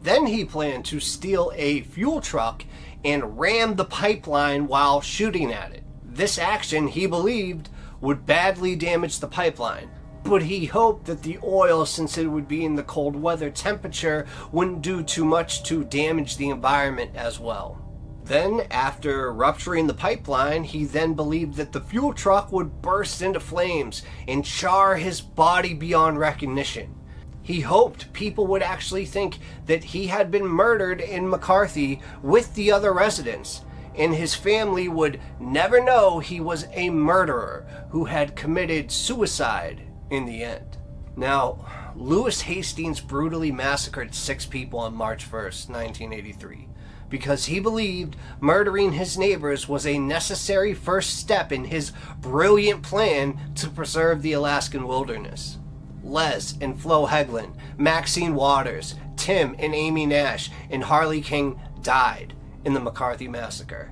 Then he planned to steal a fuel truck and ram the pipeline while shooting at it. This action, he believed, would badly damage the pipeline, but he hoped that the oil, since it would be in the cold weather temperature, wouldn't do too much to damage the environment as well. Then, after rupturing the pipeline, he then believed that the fuel truck would burst into flames and char his body beyond recognition. He hoped people would actually think that he had been murdered in McCarthy with the other residents, and his family would never know he was a murderer who had committed suicide in the end. Now, Louis Hastings brutally massacred 6 people on March 1st, 1983, because he believed murdering his neighbors was a necessary first step in his brilliant plan to preserve the Alaskan wilderness. Les and Flo Hegland, Maxine Waters, Tim and Amy Nash, and Harley King died in the McCarthy massacre,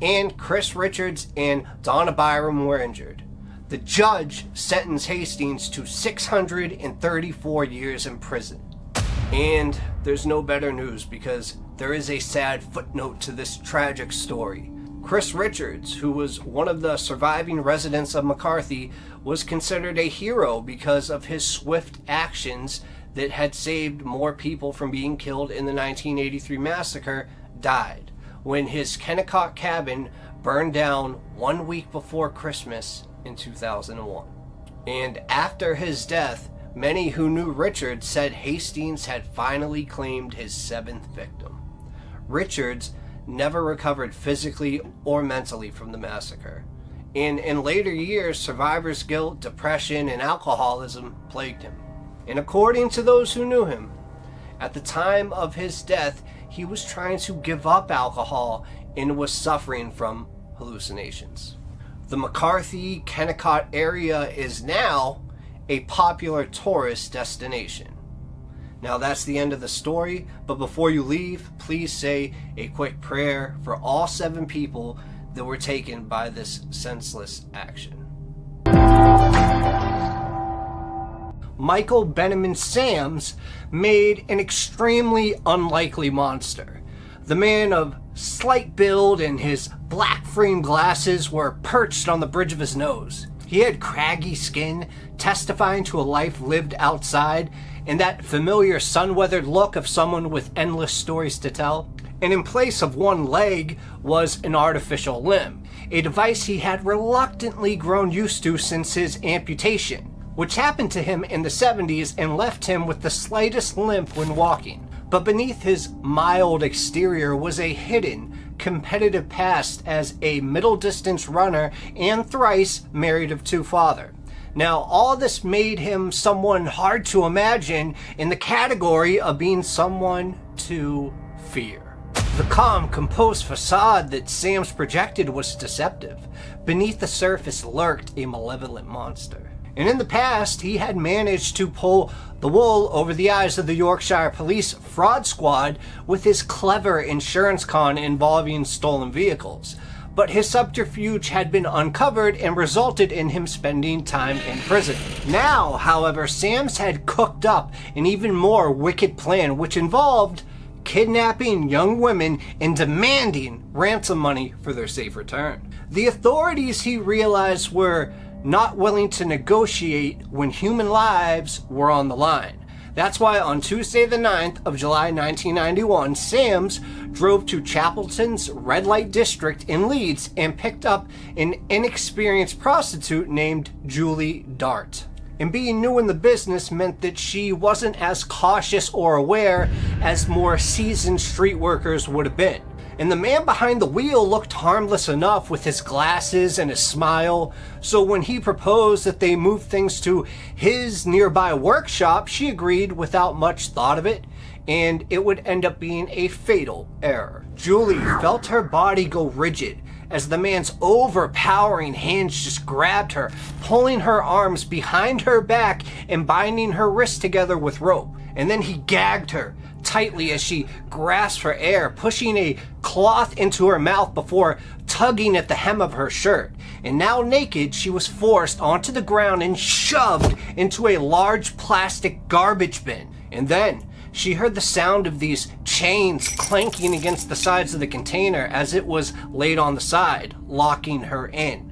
and Chris Richards and Donna Byram were injured. The judge sentenced Hastings to 634 years in prison. And there's no better news, because there is a sad footnote to this tragic story. Chris Richards, who was one of the surviving residents of McCarthy, was considered a hero because of his swift actions that had saved more people from being killed in the 1983 massacre, died when his Kennecott cabin burned down 1 week before Christmas in 2001. And after his death, many who knew Richards said Hastings had finally claimed his 7th victim. Richards never recovered physically or mentally from the massacre, And in later years, survivor's guilt, depression, and alcoholism plagued him. And according to those who knew him, at the time of his death, he was trying to give up alcohol and was suffering from hallucinations. The McCarthy, Kennecott area is now a popular tourist destination. Now that's the end of the story, but before you leave, please say a quick prayer for all 7 people that were taken by this senseless action. Michael Benjamin Sams made an extremely unlikely monster. The man of slight build and his black frame glasses were perched on the bridge of his nose. He had craggy skin, testifying to a life lived outside, and that familiar sun-weathered look of someone with endless stories to tell. And in place of one leg was an artificial limb, a device he had reluctantly grown used to since his amputation, which happened to him in the 70s and left him with the slightest limp when walking. But beneath his mild exterior was a hidden, competitive past as a middle-distance runner and thrice married of 2 fathers. Now, all this made him someone hard to imagine in the category of being someone to fear. The calm, composed facade that Sams projected was deceptive. Beneath the surface lurked a malevolent monster. And in the past, he had managed to pull the wool over the eyes of the Yorkshire Police fraud squad with his clever insurance con involving stolen vehicles. But his subterfuge had been uncovered and resulted in him spending time in prison. Now, however, Sams had cooked up an even more wicked plan, which involved kidnapping young women and demanding ransom money for their safe return. The authorities, he realized, were not willing to negotiate when human lives were on the line. That's why on Tuesday the 9th of July 1991, Sams drove to Chapelton's red light district in Leeds and picked up an inexperienced prostitute named Julie Dart. And being new in the business meant that she wasn't as cautious or aware as more seasoned street workers would have been. And the man behind the wheel looked harmless enough with his glasses and his smile, so when he proposed that they move things to his nearby workshop, she agreed without much thought of it, and it would end up being a fatal error. Julie felt her body go rigid as the man's overpowering hands just grabbed her, pulling her arms behind her back and binding her wrists together with rope. And then he gagged her tightly as she grasped for air, pushing a cloth into her mouth before tugging at the hem of her shirt. And now naked, she was forced onto the ground and shoved into a large plastic garbage bin. And then she heard the sound of these chains clanking against the sides of the container as it was laid on the side, locking her in.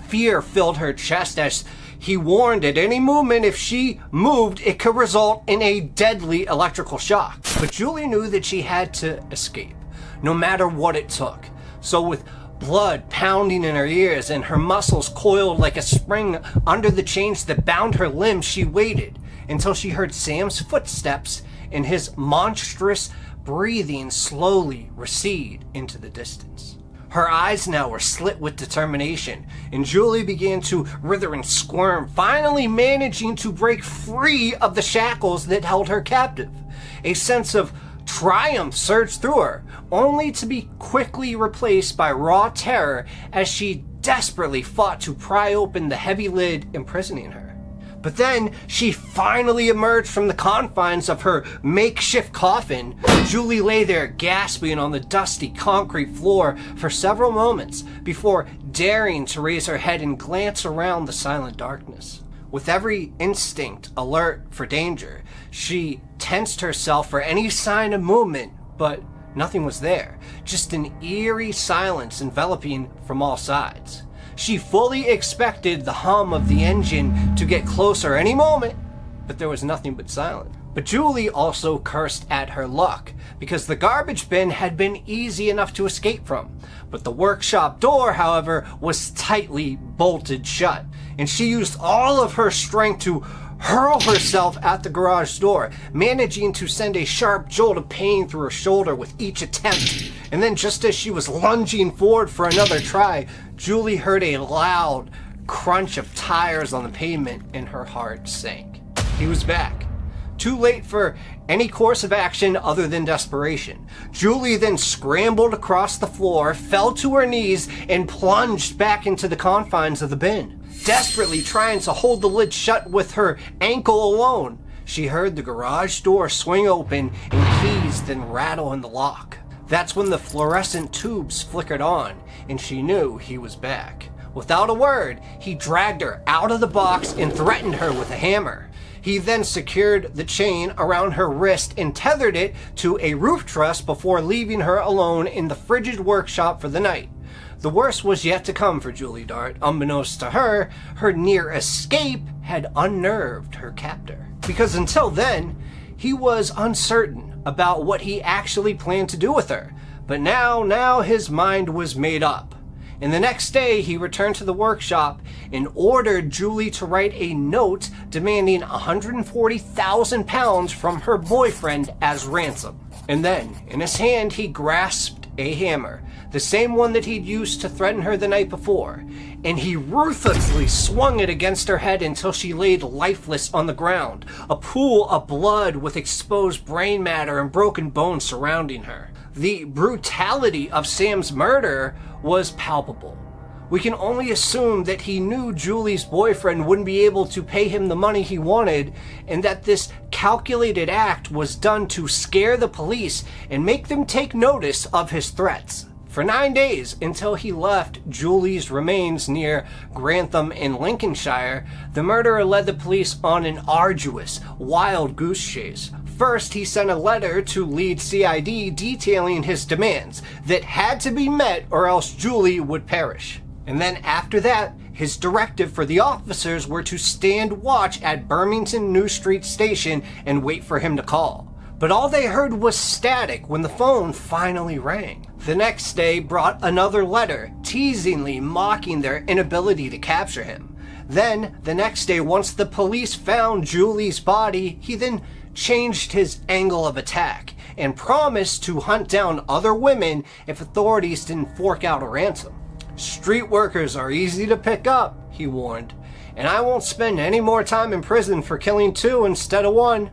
Fear filled her chest as he warned at any movement, if she moved, it could result in a deadly electrical shock. But Julie knew that she had to escape, no matter what it took. So with blood pounding in her ears and her muscles coiled like a spring under the chains that bound her limbs, she waited until she heard Sam's footsteps and his monstrous breathing slowly recede into the distance. Her eyes now were slit with determination, and Julie began to writhe and squirm, finally managing to break free of the shackles that held her captive. A sense of triumph surged through her, only to be quickly replaced by raw terror as she desperately fought to pry open the heavy lid imprisoning her. But then she finally emerged from the confines of her makeshift coffin. Julie lay there gasping on the dusty concrete floor for several moments before daring to raise her head and glance around the silent darkness. With every instinct alert for danger, she tensed herself for any sign of movement, but nothing was there, just an eerie silence enveloping from all sides. She fully expected the hum of the engine to get closer any moment, but there was nothing but silence. But Julie also cursed at her luck, because the garbage bin had been easy enough to escape from. But the workshop door, however, was tightly bolted shut, and she used all of her strength to hurl herself at the garage door, managing to send a sharp jolt of pain through her shoulder with each attempt. And then just as she was lunging forward for another try, Julie heard a loud crunch of tires on the pavement and her heart sank. He was back. Too late for any course of action other than desperation. Julie then scrambled across the floor, fell to her knees, and plunged back into the confines of the bin. Desperately trying to hold the lid shut with her ankle alone, she heard the garage door swing open and keys then rattle in the lock. That's when the fluorescent tubes flickered on, and she knew he was back. Without a word, he dragged her out of the box and threatened her with a hammer. He then secured the chain around her wrist and tethered it to a roof truss before leaving her alone in the frigid workshop for the night. The worst was yet to come for Julie Dart. Unbeknownst to her, her near escape had unnerved her captor. Because until then, he was uncertain about what he actually planned to do with her. But now his mind was made up. And the next day, he returned to the workshop and ordered Julie to write a note demanding £140,000 from her boyfriend as ransom. And then, in his hand, he grasped a hammer, the same one that he'd used to threaten her the night before, and he ruthlessly swung it against her head until she laid lifeless on the ground, a pool of blood with exposed brain matter and broken bones surrounding her. The brutality of Sam's murder was palpable. We can only assume that he knew Julie's boyfriend wouldn't be able to pay him the money he wanted, and that this calculated act was done to scare the police and make them take notice of his threats. For 9 days, until he left Julie's remains near Grantham in Lincolnshire, the murderer led the police on an arduous, wild goose chase. First, he sent a letter to lead CID detailing his demands that had to be met or else Julie would perish. And then after that, his directive for the officers were to stand watch at Birmingham New Street Station and wait for him to call. But all they heard was static when the phone finally rang. The next day brought another letter, teasingly mocking their inability to capture him. Then, the next day, once the police found Julie's body, he then changed his angle of attack and promised to hunt down other women if authorities didn't fork out a ransom. Street workers are easy to pick up, he warned, and I won't spend any more time in prison for killing 2 instead of 1.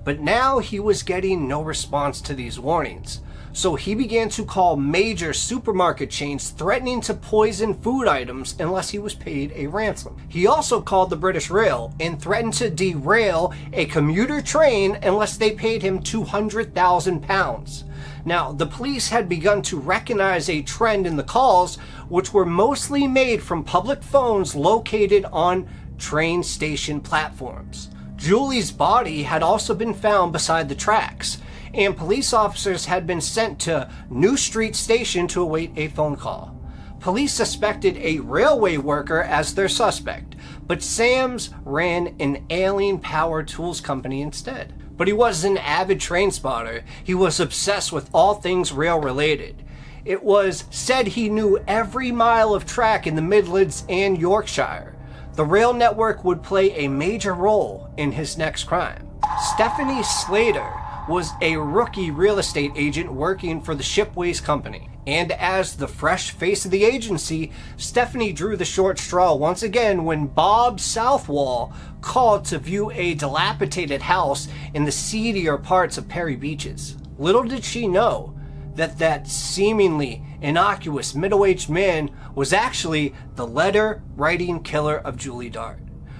But now he was getting no response to these warnings. So he began to call major supermarket chains threatening to poison food items unless he was paid a ransom. He also called the British Rail and threatened to derail a commuter train unless they paid him £200,000. Now, the police had begun to recognize a trend in the calls, which were mostly made from public phones located on train station platforms. Julie's body had also been found beside the tracks, and police officers had been sent to New Street Station to await a phone call. Police suspected a railway worker as their suspect, but Sam's ran an alien power tools company instead. But he was an avid train spotter. He was obsessed with all things rail related. It was said he knew every mile of track in the Midlands and Yorkshire. The rail network would play a major role in his next crime. Stephanie Slater was a rookie real estate agent working for the Shipways Company. And as the fresh face of the agency, Stephanie drew the short straw once again when Bob Southwall called to view a dilapidated house in the seedier parts of Perry Beaches. Little did she know that seemingly innocuous middle-aged man was actually the letter-writing killer of Julie Dart,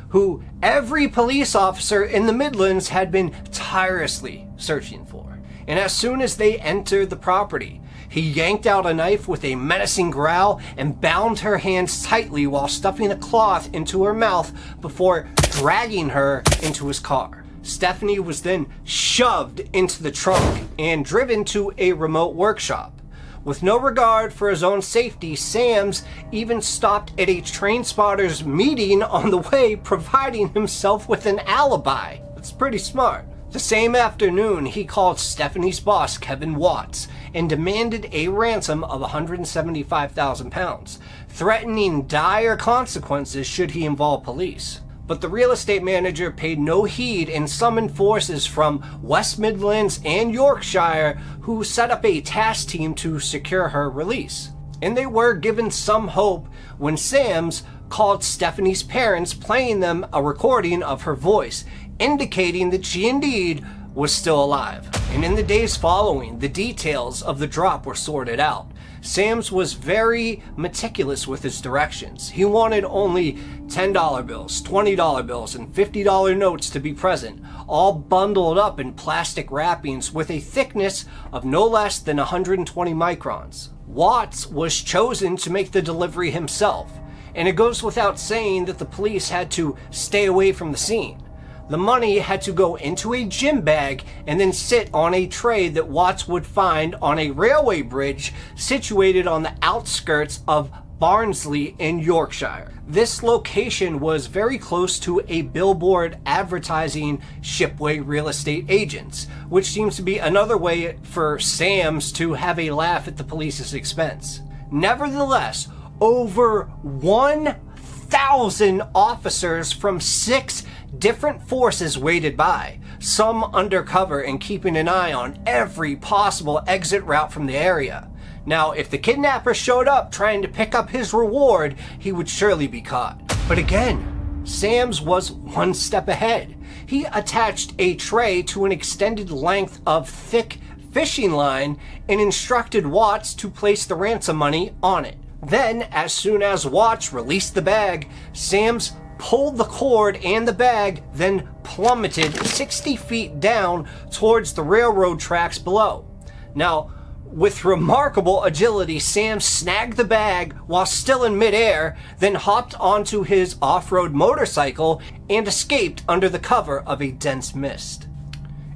who every police officer in the Midlands had been tirelessly searching for. And as soon as they entered the property, he yanked out a knife with a menacing growl and bound her hands tightly while stuffing a cloth into her mouth before dragging her into his car. Stephanie was then shoved into the trunk and driven to a remote workshop. With no regard for his own safety, Sams even stopped at a train spotters meeting on the way, providing himself with an alibi. That's pretty smart. The same afternoon, he called Stephanie's boss, Kevin Watts, and demanded a ransom of £175,000, threatening dire consequences should he involve police. But the real estate manager paid no heed and summoned forces from West Midlands and Yorkshire, who set up a task team to secure her release. And they were given some hope when Sams called Stephanie's parents, playing them a recording of her voice, indicating that she indeed was still alive. And in the days following, the details of the drop were sorted out. Sams was very meticulous with his directions. He wanted only $10 bills, $20 bills, and $50 notes to be present, all bundled up in plastic wrappings with a thickness of no less than 120 microns. Watts was chosen to make the delivery himself, and it goes without saying that the police had to stay away from the scene. The money had to go into a gym bag and then sit on a tray that Watts would find on a railway bridge situated on the outskirts of Barnsley in Yorkshire. This location was very close to a billboard advertising Shipway real estate agents, which seems to be another way for Sams to have a laugh at the police's expense. Nevertheless, over 1,000 officers from 6 different forces waited by, some undercover and keeping an eye on every possible exit route from the area. Now, if the kidnapper showed up trying to pick up his reward, he would surely be caught. But again, Sams was one step ahead. He attached a tray to an extended length of thick fishing line and instructed Watts to place the ransom money on it. Then, as soon as Watts released the bag, Sams pulled the cord and the bag, then plummeted 60 feet down towards the railroad tracks below. Now, with remarkable agility, Sam snagged the bag while still in midair, then hopped onto his off-road motorcycle and escaped under the cover of a dense mist.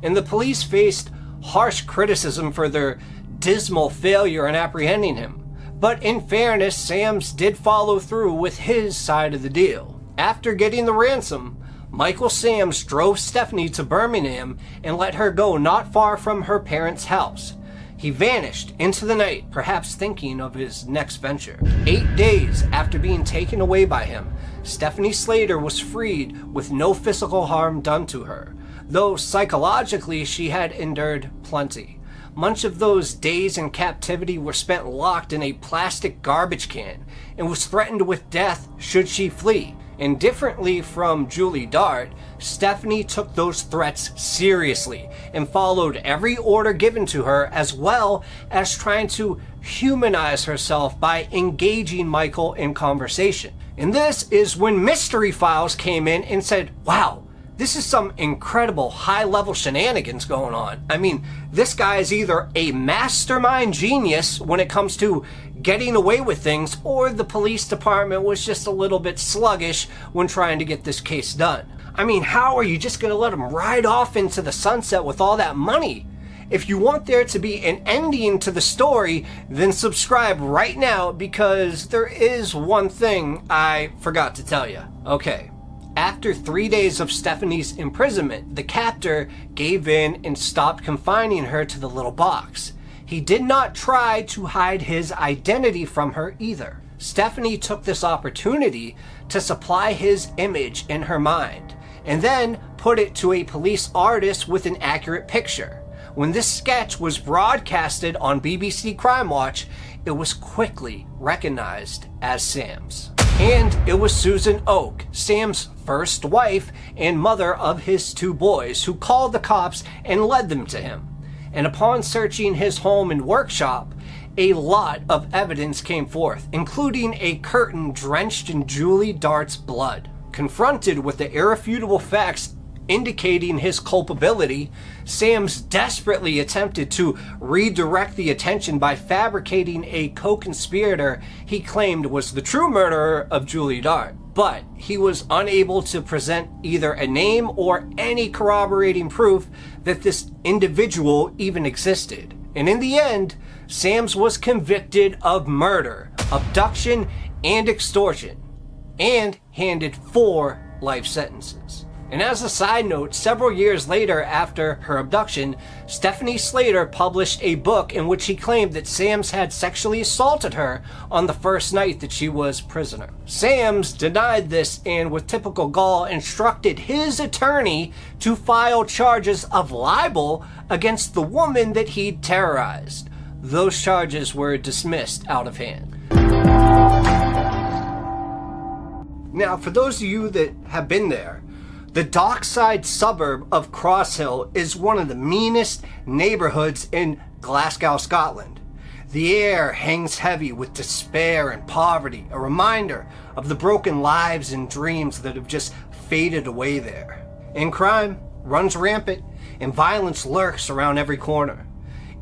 And the police faced harsh criticism for their dismal failure in apprehending him. But in fairness, Sams did follow through with his side of the deal. After getting the ransom, Michael Sams drove Stephanie to Birmingham and let her go not far from her parents' house. He vanished into the night, perhaps thinking of his next venture. 8 days after being taken away by him, Stephanie Slater was freed with no physical harm done to her, though psychologically she had endured plenty. Much of those days in captivity were spent locked in a plastic garbage can and was threatened with death should she flee. And differently from Julie Dart, Stephanie took those threats seriously and followed every order given to her, as well as trying to humanize herself by engaging Michael in conversation. And this is when Mystery Files came in and said, wow, this is some incredible high-level shenanigans going on. I mean, this guy is either a mastermind genius when it comes to getting away with things, or the police department was just a little bit sluggish when trying to get this case done. I mean, how are you just going to let him ride off into the sunset with all that money? If you want there to be an ending to the story, then subscribe right now, because there is one thing I forgot to tell you. Okay. After 3 days of Stephanie's imprisonment, the captor gave in and stopped confining her to the little box. He did not try to hide his identity from her either. Stephanie took this opportunity to supply his image in her mind, and then put it to a police artist with an accurate picture. When this sketch was broadcasted on BBC Crime Watch, it was quickly recognized as Sam's. And it was Susan Oak, Sam's first wife and mother of his 2 boys, who called the cops and led them to him. And upon searching his home and workshop, a lot of evidence came forth, including a curtain drenched in Julie Dart's blood. Confronted with the irrefutable facts indicating his culpability, Sams desperately attempted to redirect the attention by fabricating a co-conspirator he claimed was the true murderer of Julie Dart. But he was unable to present either a name or any corroborating proof that this individual even existed. And in the end, Sams was convicted of murder, abduction, and extortion, and handed 4 life sentences. And as a side note, several years later after her abduction, Stephanie Slater published a book in which she claimed that Sams had sexually assaulted her on the first night that she was prisoner. Sams denied this and, with typical gall, instructed his attorney to file charges of libel against the woman that he'd terrorized. Those charges were dismissed out of hand. Now, for those of you that have been there, the dockside suburb of Cross Hill is one of the meanest neighborhoods in Glasgow, Scotland. The air hangs heavy with despair and poverty, a reminder of the broken lives and dreams that have just faded away there. And crime runs rampant, and violence lurks around every corner.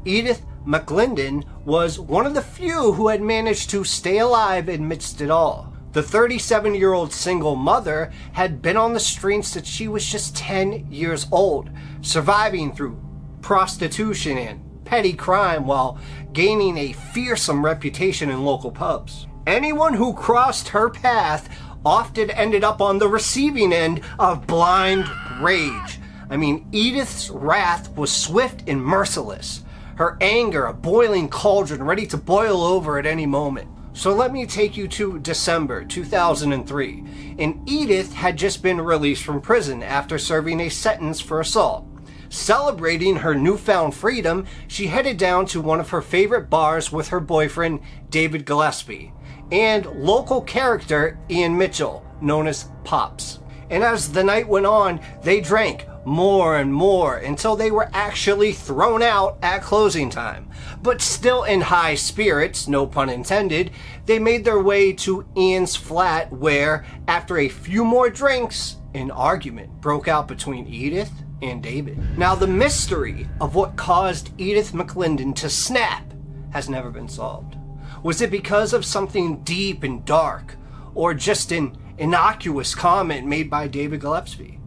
Edith McClendon was one of the few who had managed to stay alive amidst it all. The 37-year-old single mother had been on the streets since she was just 10 years old, surviving through prostitution and petty crime while gaining a fearsome reputation in local pubs. Anyone who crossed her path often ended up on the receiving end of blind rage. I mean, Edith's wrath was swift and merciless. Her anger, a boiling cauldron ready to boil over at any moment. So let me take you to December 2003, and Edith had just been released from prison after serving a sentence for assault. Celebrating her newfound freedom, she headed down to one of her favorite bars with her boyfriend, David Gillespie, and local character Ian Mitchell, known as Pops. And as the night went on, they drank more and more until they were actually thrown out at closing time. But still in high spirits, no pun intended, they made their way to Ian's flat where, after a few more drinks, an argument broke out between Edith and David. Now, the mystery of what caused Edith McClendon to snap has never been solved. Was it because of something deep and dark, or just an innocuous comment made by David Gillespie?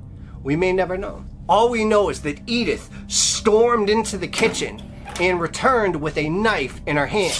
We may never know. All we know is that Edith stormed into the kitchen and returned with a knife in her hand,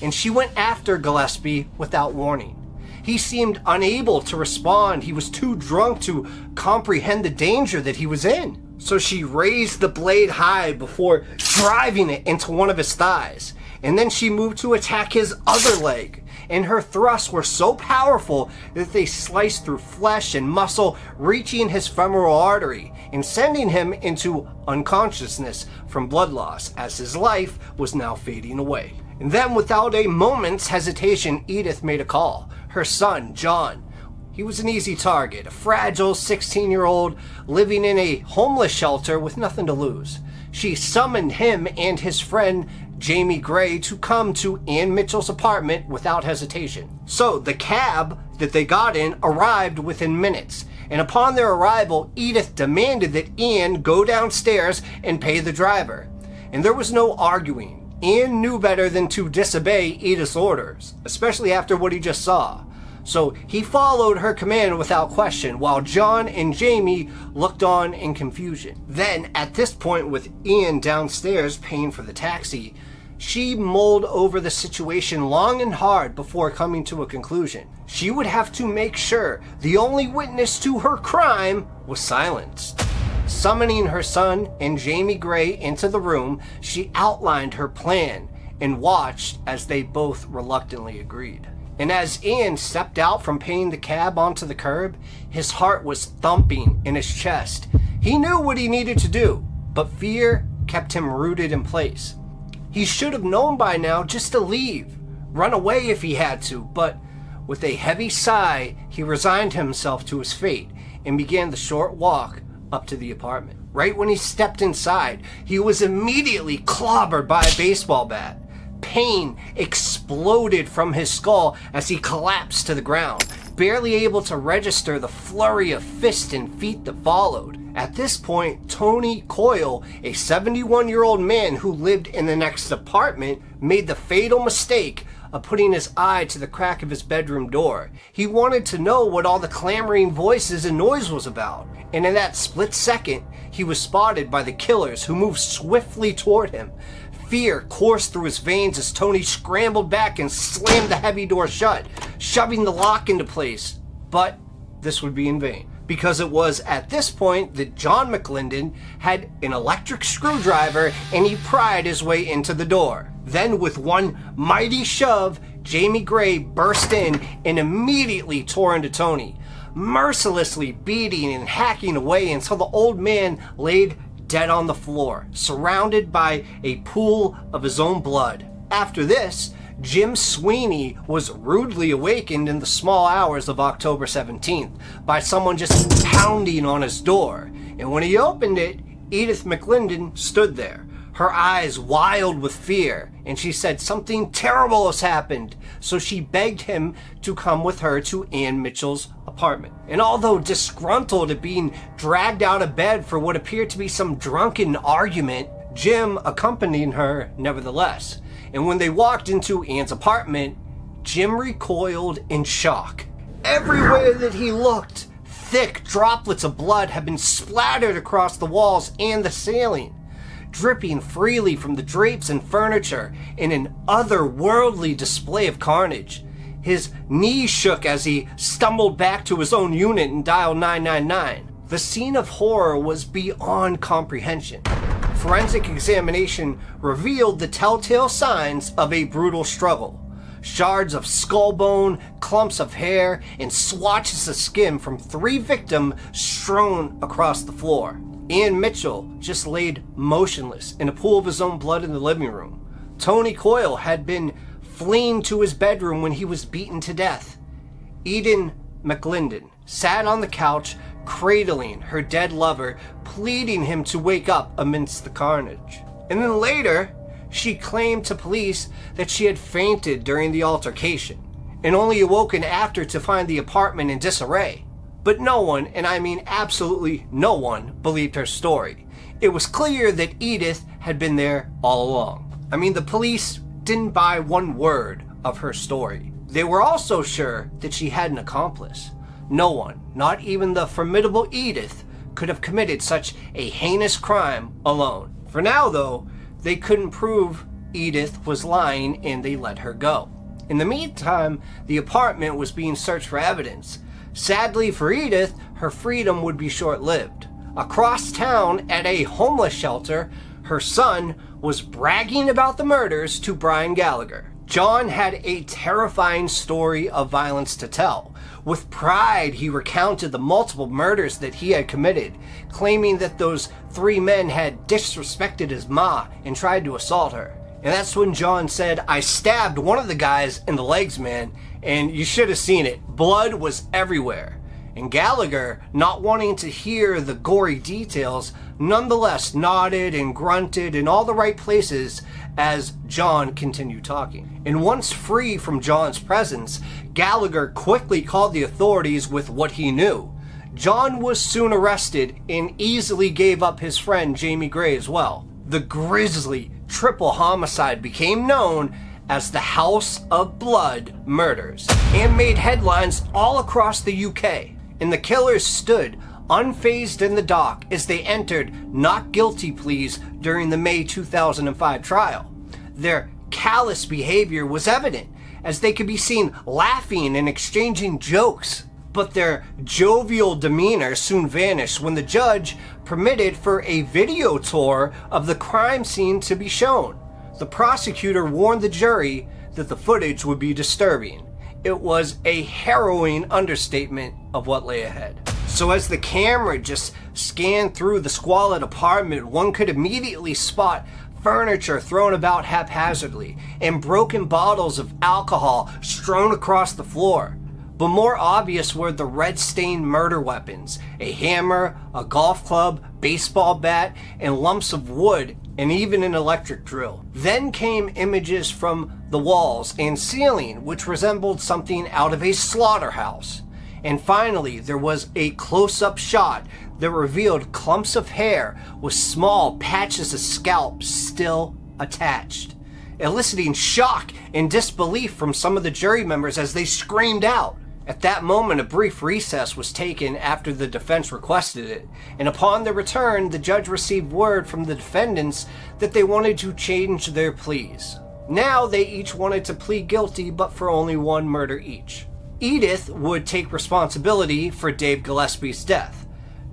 and she went after Gillespie without warning. He seemed unable to respond. He was too drunk to comprehend the danger that he was in. So she raised the blade high before driving it into one of his thighs, and then she moved to attack his other leg. And her thrusts were so powerful that they sliced through flesh and muscle, reaching his femoral artery and sending him into unconsciousness from blood loss as his life was now fading away. And then, without a moment's hesitation, Edith made a call. Her son, John. He was an easy target, a fragile 16-year-old living in a homeless shelter with nothing to lose. She summoned him and his friend Jamie Gray to come to Ian Mitchell's apartment without hesitation. So the cab that they got in arrived within minutes, and upon their arrival, Edith demanded that Ian go downstairs and pay the driver. And there was no arguing. Ian knew better than to disobey Edith's orders, especially after what he just saw. So he followed her command without question, while John and Jamie looked on in confusion. Then, at this point, with Ian downstairs paying for the taxi, she mulled over the situation long and hard before coming to a conclusion. She would have to make sure the only witness to her crime was silenced. Summoning her son and Jamie Gray into the room, she outlined her plan and watched as they both reluctantly agreed. And as Ian stepped out from paying the cab onto the curb, his heart was thumping in his chest. He knew what he needed to do, but fear kept him rooted in place. He should have known by now just to leave, run away if he had to, but with a heavy sigh, he resigned himself to his fate and began the short walk up to the apartment. Right when he stepped inside, he was immediately clobbered by a baseball bat. Pain exploded from his skull as he collapsed to the ground, barely able to register the flurry of fists and feet that followed. At this point, Tony Coyle, a 71-year-old man who lived in the next apartment, made the fatal mistake of putting his eye to the crack of his bedroom door. He wanted to know what all the clamoring voices and noise was about. And in that split second, he was spotted by the killers who moved swiftly toward him. Fear coursed through his veins as Tony scrambled back and slammed the heavy door shut, shoving the lock into place. But this would be in vain. because it was at this point that John McLinden had an electric screwdriver and he pried his way into the door. Then with one mighty shove, Jamie Gray burst in and immediately tore into Tony, mercilessly beating and hacking away until the old man laid dead on the floor, surrounded by a pool of his own blood. After this, Jim Sweeney was rudely awakened in the small hours of October 17th by someone just pounding on his door. And when he opened it, Edith McLinden stood there, her eyes wild with fear, and she said something terrible has happened. So she begged him to come with her to Ann Mitchell's apartment. And although disgruntled at being dragged out of bed for what appeared to be some drunken argument, Jim accompanied her nevertheless. And when they walked into Ann's apartment, Jim recoiled in shock. Everywhere that he looked, thick droplets of blood had been splattered across the walls and the ceiling, dripping freely from the drapes and furniture in an otherworldly display of carnage. His knees shook as he stumbled back to his own unit and dialed 999. The scene of horror was beyond comprehension. Forensic examination revealed the telltale signs of a brutal struggle. Shards of skull bone, clumps of hair, and swatches of skin from 3 victims strewn across the floor. Ann Mitchell just laid motionless in a pool of his own blood in the living room. Tony Coyle had been fleeing to his bedroom when he was beaten to death. Eden McLinden sat on the couch, cradling her dead lover, pleading him to wake up amidst the carnage. And then later, she claimed to police that she had fainted during the altercation and only awoken after to find the apartment in disarray. But no one, and I mean absolutely no one, believed her story. It was clear that Edith had been there all along. I mean, the police didn't buy one word of her story. They were also sure that she had an accomplice. No one, not even the formidable Edith, could have committed such a heinous crime alone. For now, though, they couldn't prove Edith was lying and they let her go. In the meantime, the apartment was being searched for evidence. Sadly for Edith, her freedom would be short-lived. Across town at a homeless shelter, her son was bragging about the murders to Brian Gallagher. John had a terrifying story of violence to tell. With pride, he recounted the multiple murders that he had committed, claiming that those 3 men had disrespected his ma and tried to assault her. And that's when John said, "I stabbed one of the guys in the legs, man, and you should have seen it. Blood was everywhere." And Gallagher, not wanting to hear the gory details, nonetheless nodded and grunted in all the right places as John continued talking. And once free from John's presence, Gallagher quickly called the authorities with what he knew. John was soon arrested and easily gave up his friend Jamie Gray as well. The grisly triple homicide became known as the House of Blood murders and made headlines all across the UK. And the killers stood unfazed in the dock as they entered not guilty pleas during the May 2005 trial. Their callous behavior was evident as they could be seen laughing and exchanging jokes. But their jovial demeanor soon vanished when the judge permitted for a video tour of the crime scene to be shown. The prosecutor warned the jury that the footage would be disturbing. It was a harrowing understatement of what lay ahead. So as the camera just scanned through the squalid apartment, one could immediately spot furniture thrown about haphazardly and broken bottles of alcohol strewn across the floor. But more obvious were the red-stained murder weapons, a hammer, a golf club, baseball bat, and lumps of wood, and even an electric drill. Then came images from the walls and ceiling, which resembled something out of a slaughterhouse. And finally, there was a close-up shot that revealed clumps of hair with small patches of scalp still attached, eliciting shock and disbelief from some of the jury members as they screamed out. At that moment, a brief recess was taken after the defense requested it, and upon their return, the judge received word from the defendants that they wanted to change their pleas. Now they each wanted to plead guilty, but for only one murder each. Edith would take responsibility for Dave Gillespie's death,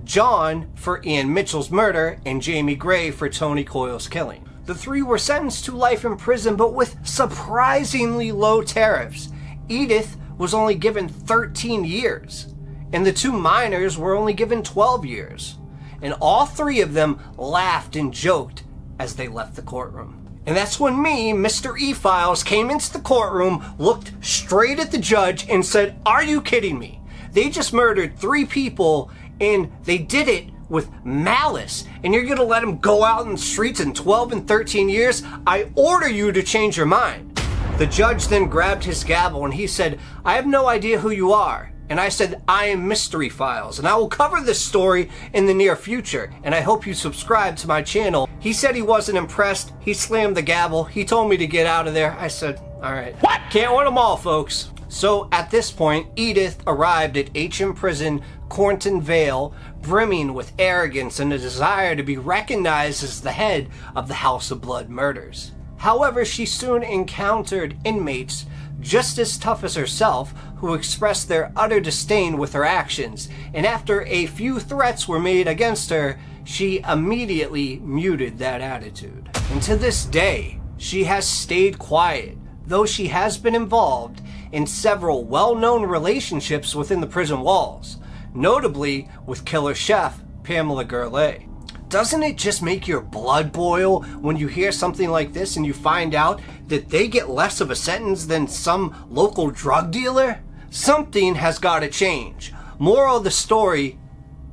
John for Ian Mitchell's murder, and Jamie Gray for Tony Coyle's killing. The three were sentenced to life in prison, but with surprisingly low tariffs. Edith was only given 13 years, and the two minors were only given 12 years. And all three of them laughed and joked as they left the courtroom. And that's when me, Mr. E-Files, came into the courtroom, looked straight at the judge, and said, "Are you kidding me? They just murdered 3 people, and they did it with malice, and you're gonna let them go out in the streets in 12 and 13 years? I order you to change your mind." The judge then grabbed his gavel and he said, "I have no idea who you are." And I said, "I am Mystery Files, and I will cover this story in the near future, and I hope you subscribe to my channel." He said he wasn't impressed. He slammed the gavel. He told me to get out of there. I said, "All right." What? Can't win them all, folks. So at this point, Edith arrived at HM Prison, Cornton Vale, brimming with arrogance and a desire to be recognized as the head of the House of Blood murders. However, she soon encountered inmates just as tough as herself, who expressed their utter disdain with her actions, and after a few threats were made against her, she immediately muted that attitude. And to this day, she has stayed quiet, though she has been involved in several well-known relationships within the prison walls, notably with killer chef Pamela Gurley. Doesn't it just make your blood boil when you hear something like this and you find out that they get less of a sentence than some local drug dealer? Something has got to change. Moral of the story,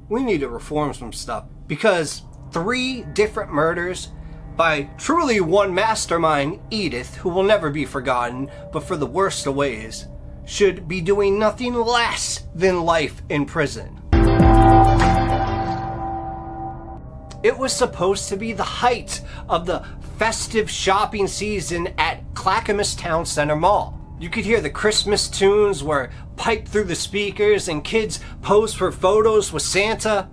we need to reform some stuff, because 3 different murders by truly one mastermind, Edith, who will never be forgotten, but for the worst of ways, should be doing nothing less than life in prison. It was supposed to be the height of the festive shopping season at Clackamas Town Center Mall. You could hear the Christmas tunes were piped through the speakers, and kids posed for photos with Santa,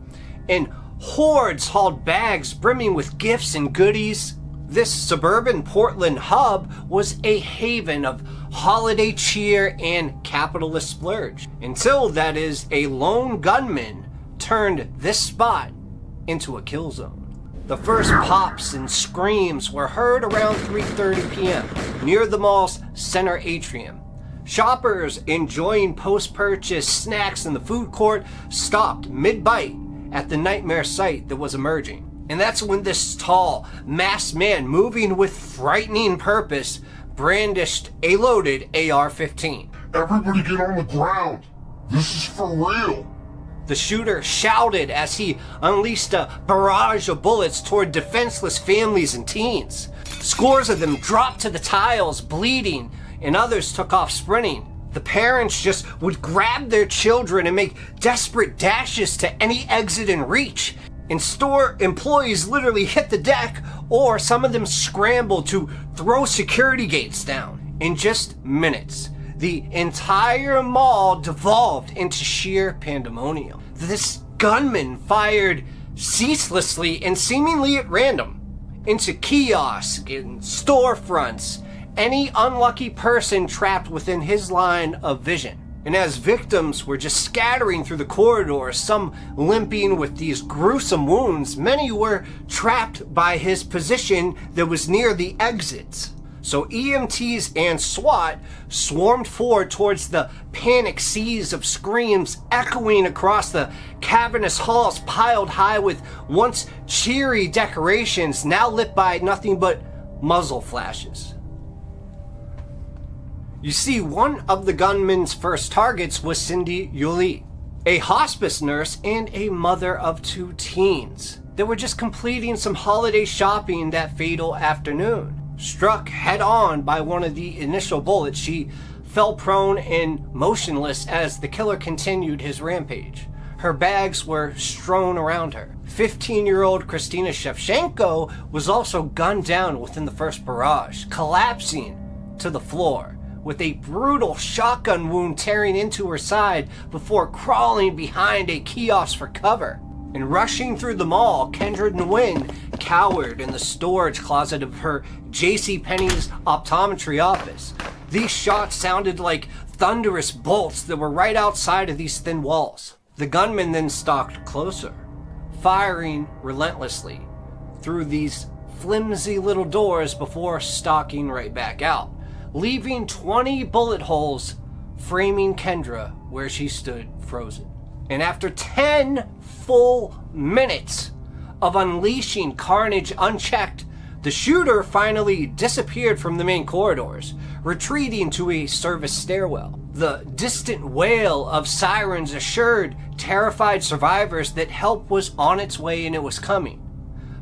and hordes hauled bags brimming with gifts and goodies. This suburban Portland hub was a haven of holiday cheer and capitalist splurge, until, that is, a lone gunman turned this spot into a kill zone. The first pops and screams were heard around 3:30 p.m. near the mall's center atrium. Shoppers enjoying post-purchase snacks in the food court stopped mid-bite at the nightmare sight that was emerging. And that's when this tall, masked man, moving with frightening purpose, brandished a loaded AR-15. "Everybody get on the ground. This is for real." The shooter shouted as he unleashed a barrage of bullets toward defenseless families and teens. Scores of them dropped to the tiles, bleeding, and others took off sprinting. The parents just would grab their children and make desperate dashes to any exit in reach. And store employees literally hit the deck, or some of them scrambled to throw security gates down. In just minutes, the entire mall devolved into sheer pandemonium. This gunman fired ceaselessly and seemingly at random into kiosks and storefronts, any unlucky person trapped within his line of vision. And as victims were just scattering through the corridors, some limping with these gruesome wounds, many were trapped by his position that was near the exits. So EMTs and SWAT swarmed forward towards the panic seas of screams echoing across the cavernous halls piled high with once cheery decorations now lit by nothing but muzzle flashes. You see, one of the gunman's first targets was Cindy Yuli, a hospice nurse and a mother of 2 teens that were just completing some holiday shopping that fatal afternoon. Struck head-on by one of the initial bullets, she fell prone and motionless as the killer continued his rampage. Her bags were strewn around her. 15-year-old Christina Shevchenko was also gunned down within the first barrage, collapsing to the floor, with a brutal shotgun wound tearing into her side before crawling behind a kiosk for cover. And rushing through the mall, Kendra Nguyen cowered in the storage closet of her JCPenney's optometry office. These shots sounded like thunderous bolts that were right outside of these thin walls. The gunman then stalked closer, firing relentlessly through these flimsy little doors before stalking right back out, leaving 20 bullet holes framing Kendra where she stood frozen. And after 10 full minutes of unleashing carnage unchecked, the shooter finally disappeared from the main corridors, retreating to a service stairwell. The distant wail of sirens assured terrified survivors that help was on its way and it was coming.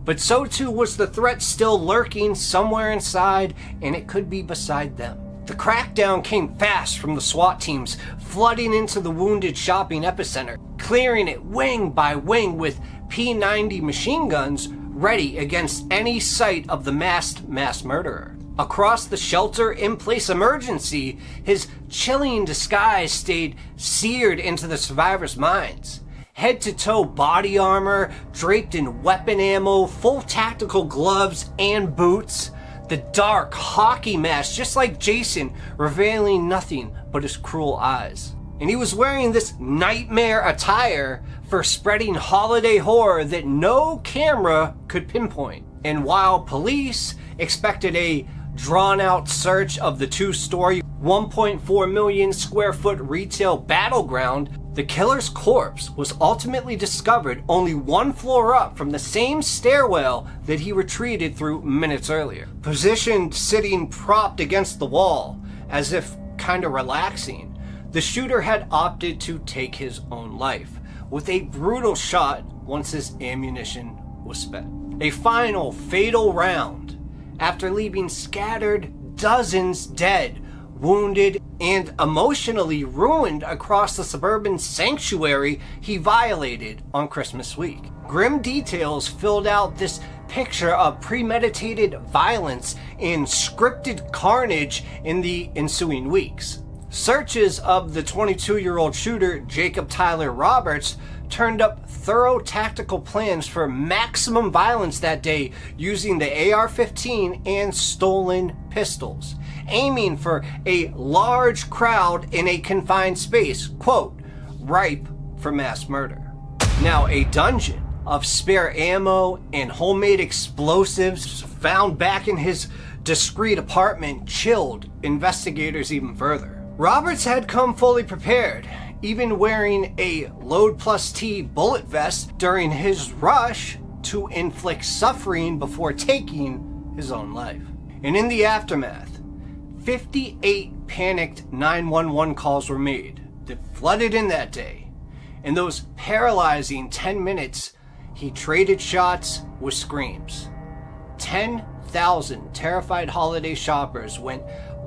But so too was the threat still lurking somewhere inside, and it could be beside them. The crackdown came fast from the SWAT teams, flooding into the wounded shopping epicenter, clearing it wing by wing with P90 machine guns ready against any sight of the masked mass murderer. Across the shelter-in-place emergency, his chilling disguise stayed seared into the survivors' minds. Head-to-toe body armor, draped in weapon ammo, full tactical gloves and boots. The dark hockey mask, just like Jason, revealing nothing but his cruel eyes. And he was wearing this nightmare attire for spreading holiday horror that no camera could pinpoint. And while police expected a drawn-out search of the two-story, 1.4 million square foot retail battleground, the killer's corpse was ultimately discovered only one floor up from the same stairwell that he retreated through minutes earlier. Positioned sitting propped against the wall, as if kind of relaxing, the shooter had opted to take his own life, with a brutal shot once his ammunition was spent. A final fatal round, after leaving scattered dozens dead, wounded, and emotionally ruined across the suburban sanctuary he violated on Christmas week. Grim details filled out this picture of premeditated violence and scripted carnage in the ensuing weeks. Searches of the 22-year-old shooter, Jacob Tyler Roberts, turned up thorough tactical plans for maximum violence that day using the AR-15 and stolen pistols, aiming for a large crowd in a confined space, quote, ripe for mass murder. Now, a dungeon of spare ammo and homemade explosives found back in his discreet apartment chilled investigators even further. Roberts had come fully prepared, even wearing a Load Plus T bullet vest during his rush to inflict suffering before taking his own life. And in the aftermath, 58 panicked 911 calls were made that flooded in that day. In those paralyzing 10 minutes, he traded shots with screams. 10,000 terrified holiday shoppers went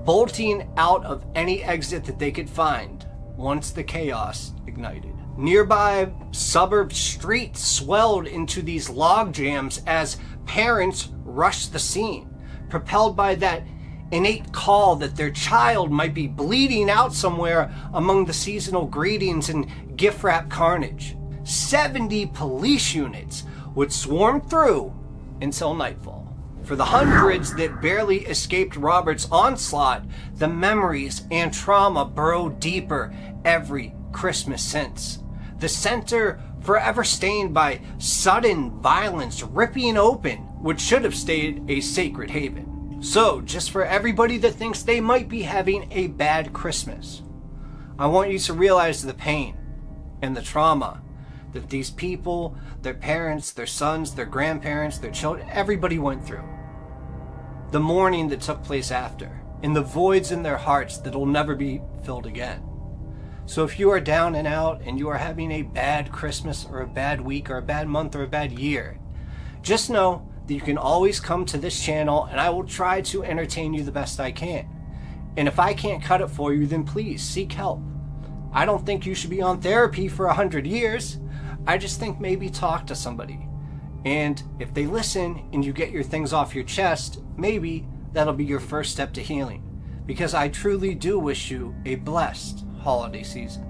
bolting out of any exit that they could find once the chaos ignited. Nearby suburb streets swelled into these log jams as parents rushed the scene, propelled by that innate call that their child might be bleeding out somewhere among the seasonal greetings and gift-wrap carnage. 70 police units would swarm through until nightfall. For the hundreds that barely escaped Robert's onslaught, the memories and trauma burrowed deeper every Christmas since. The center forever stained by sudden violence ripping open what should have stayed a sacred haven. So, just for everybody that thinks they might be having a bad Christmas, I want you to realize the pain and the trauma that these people, their parents, their sons, their grandparents, their children, everybody went through. The mourning that took place after, and the voids in their hearts that'll never be filled again. So if you are down and out and you are having a bad Christmas or a bad week or a bad month or a bad year, just know that you can always come to this channel and I will try to entertain you the best I can. And if I can't cut it for you, then please seek help. I don't think you should be on therapy for 100 years. I just think maybe talk to somebody. And if they listen and you get your things off your chest, maybe that'll be your first step to healing. Because I truly do wish you a blessed holiday season.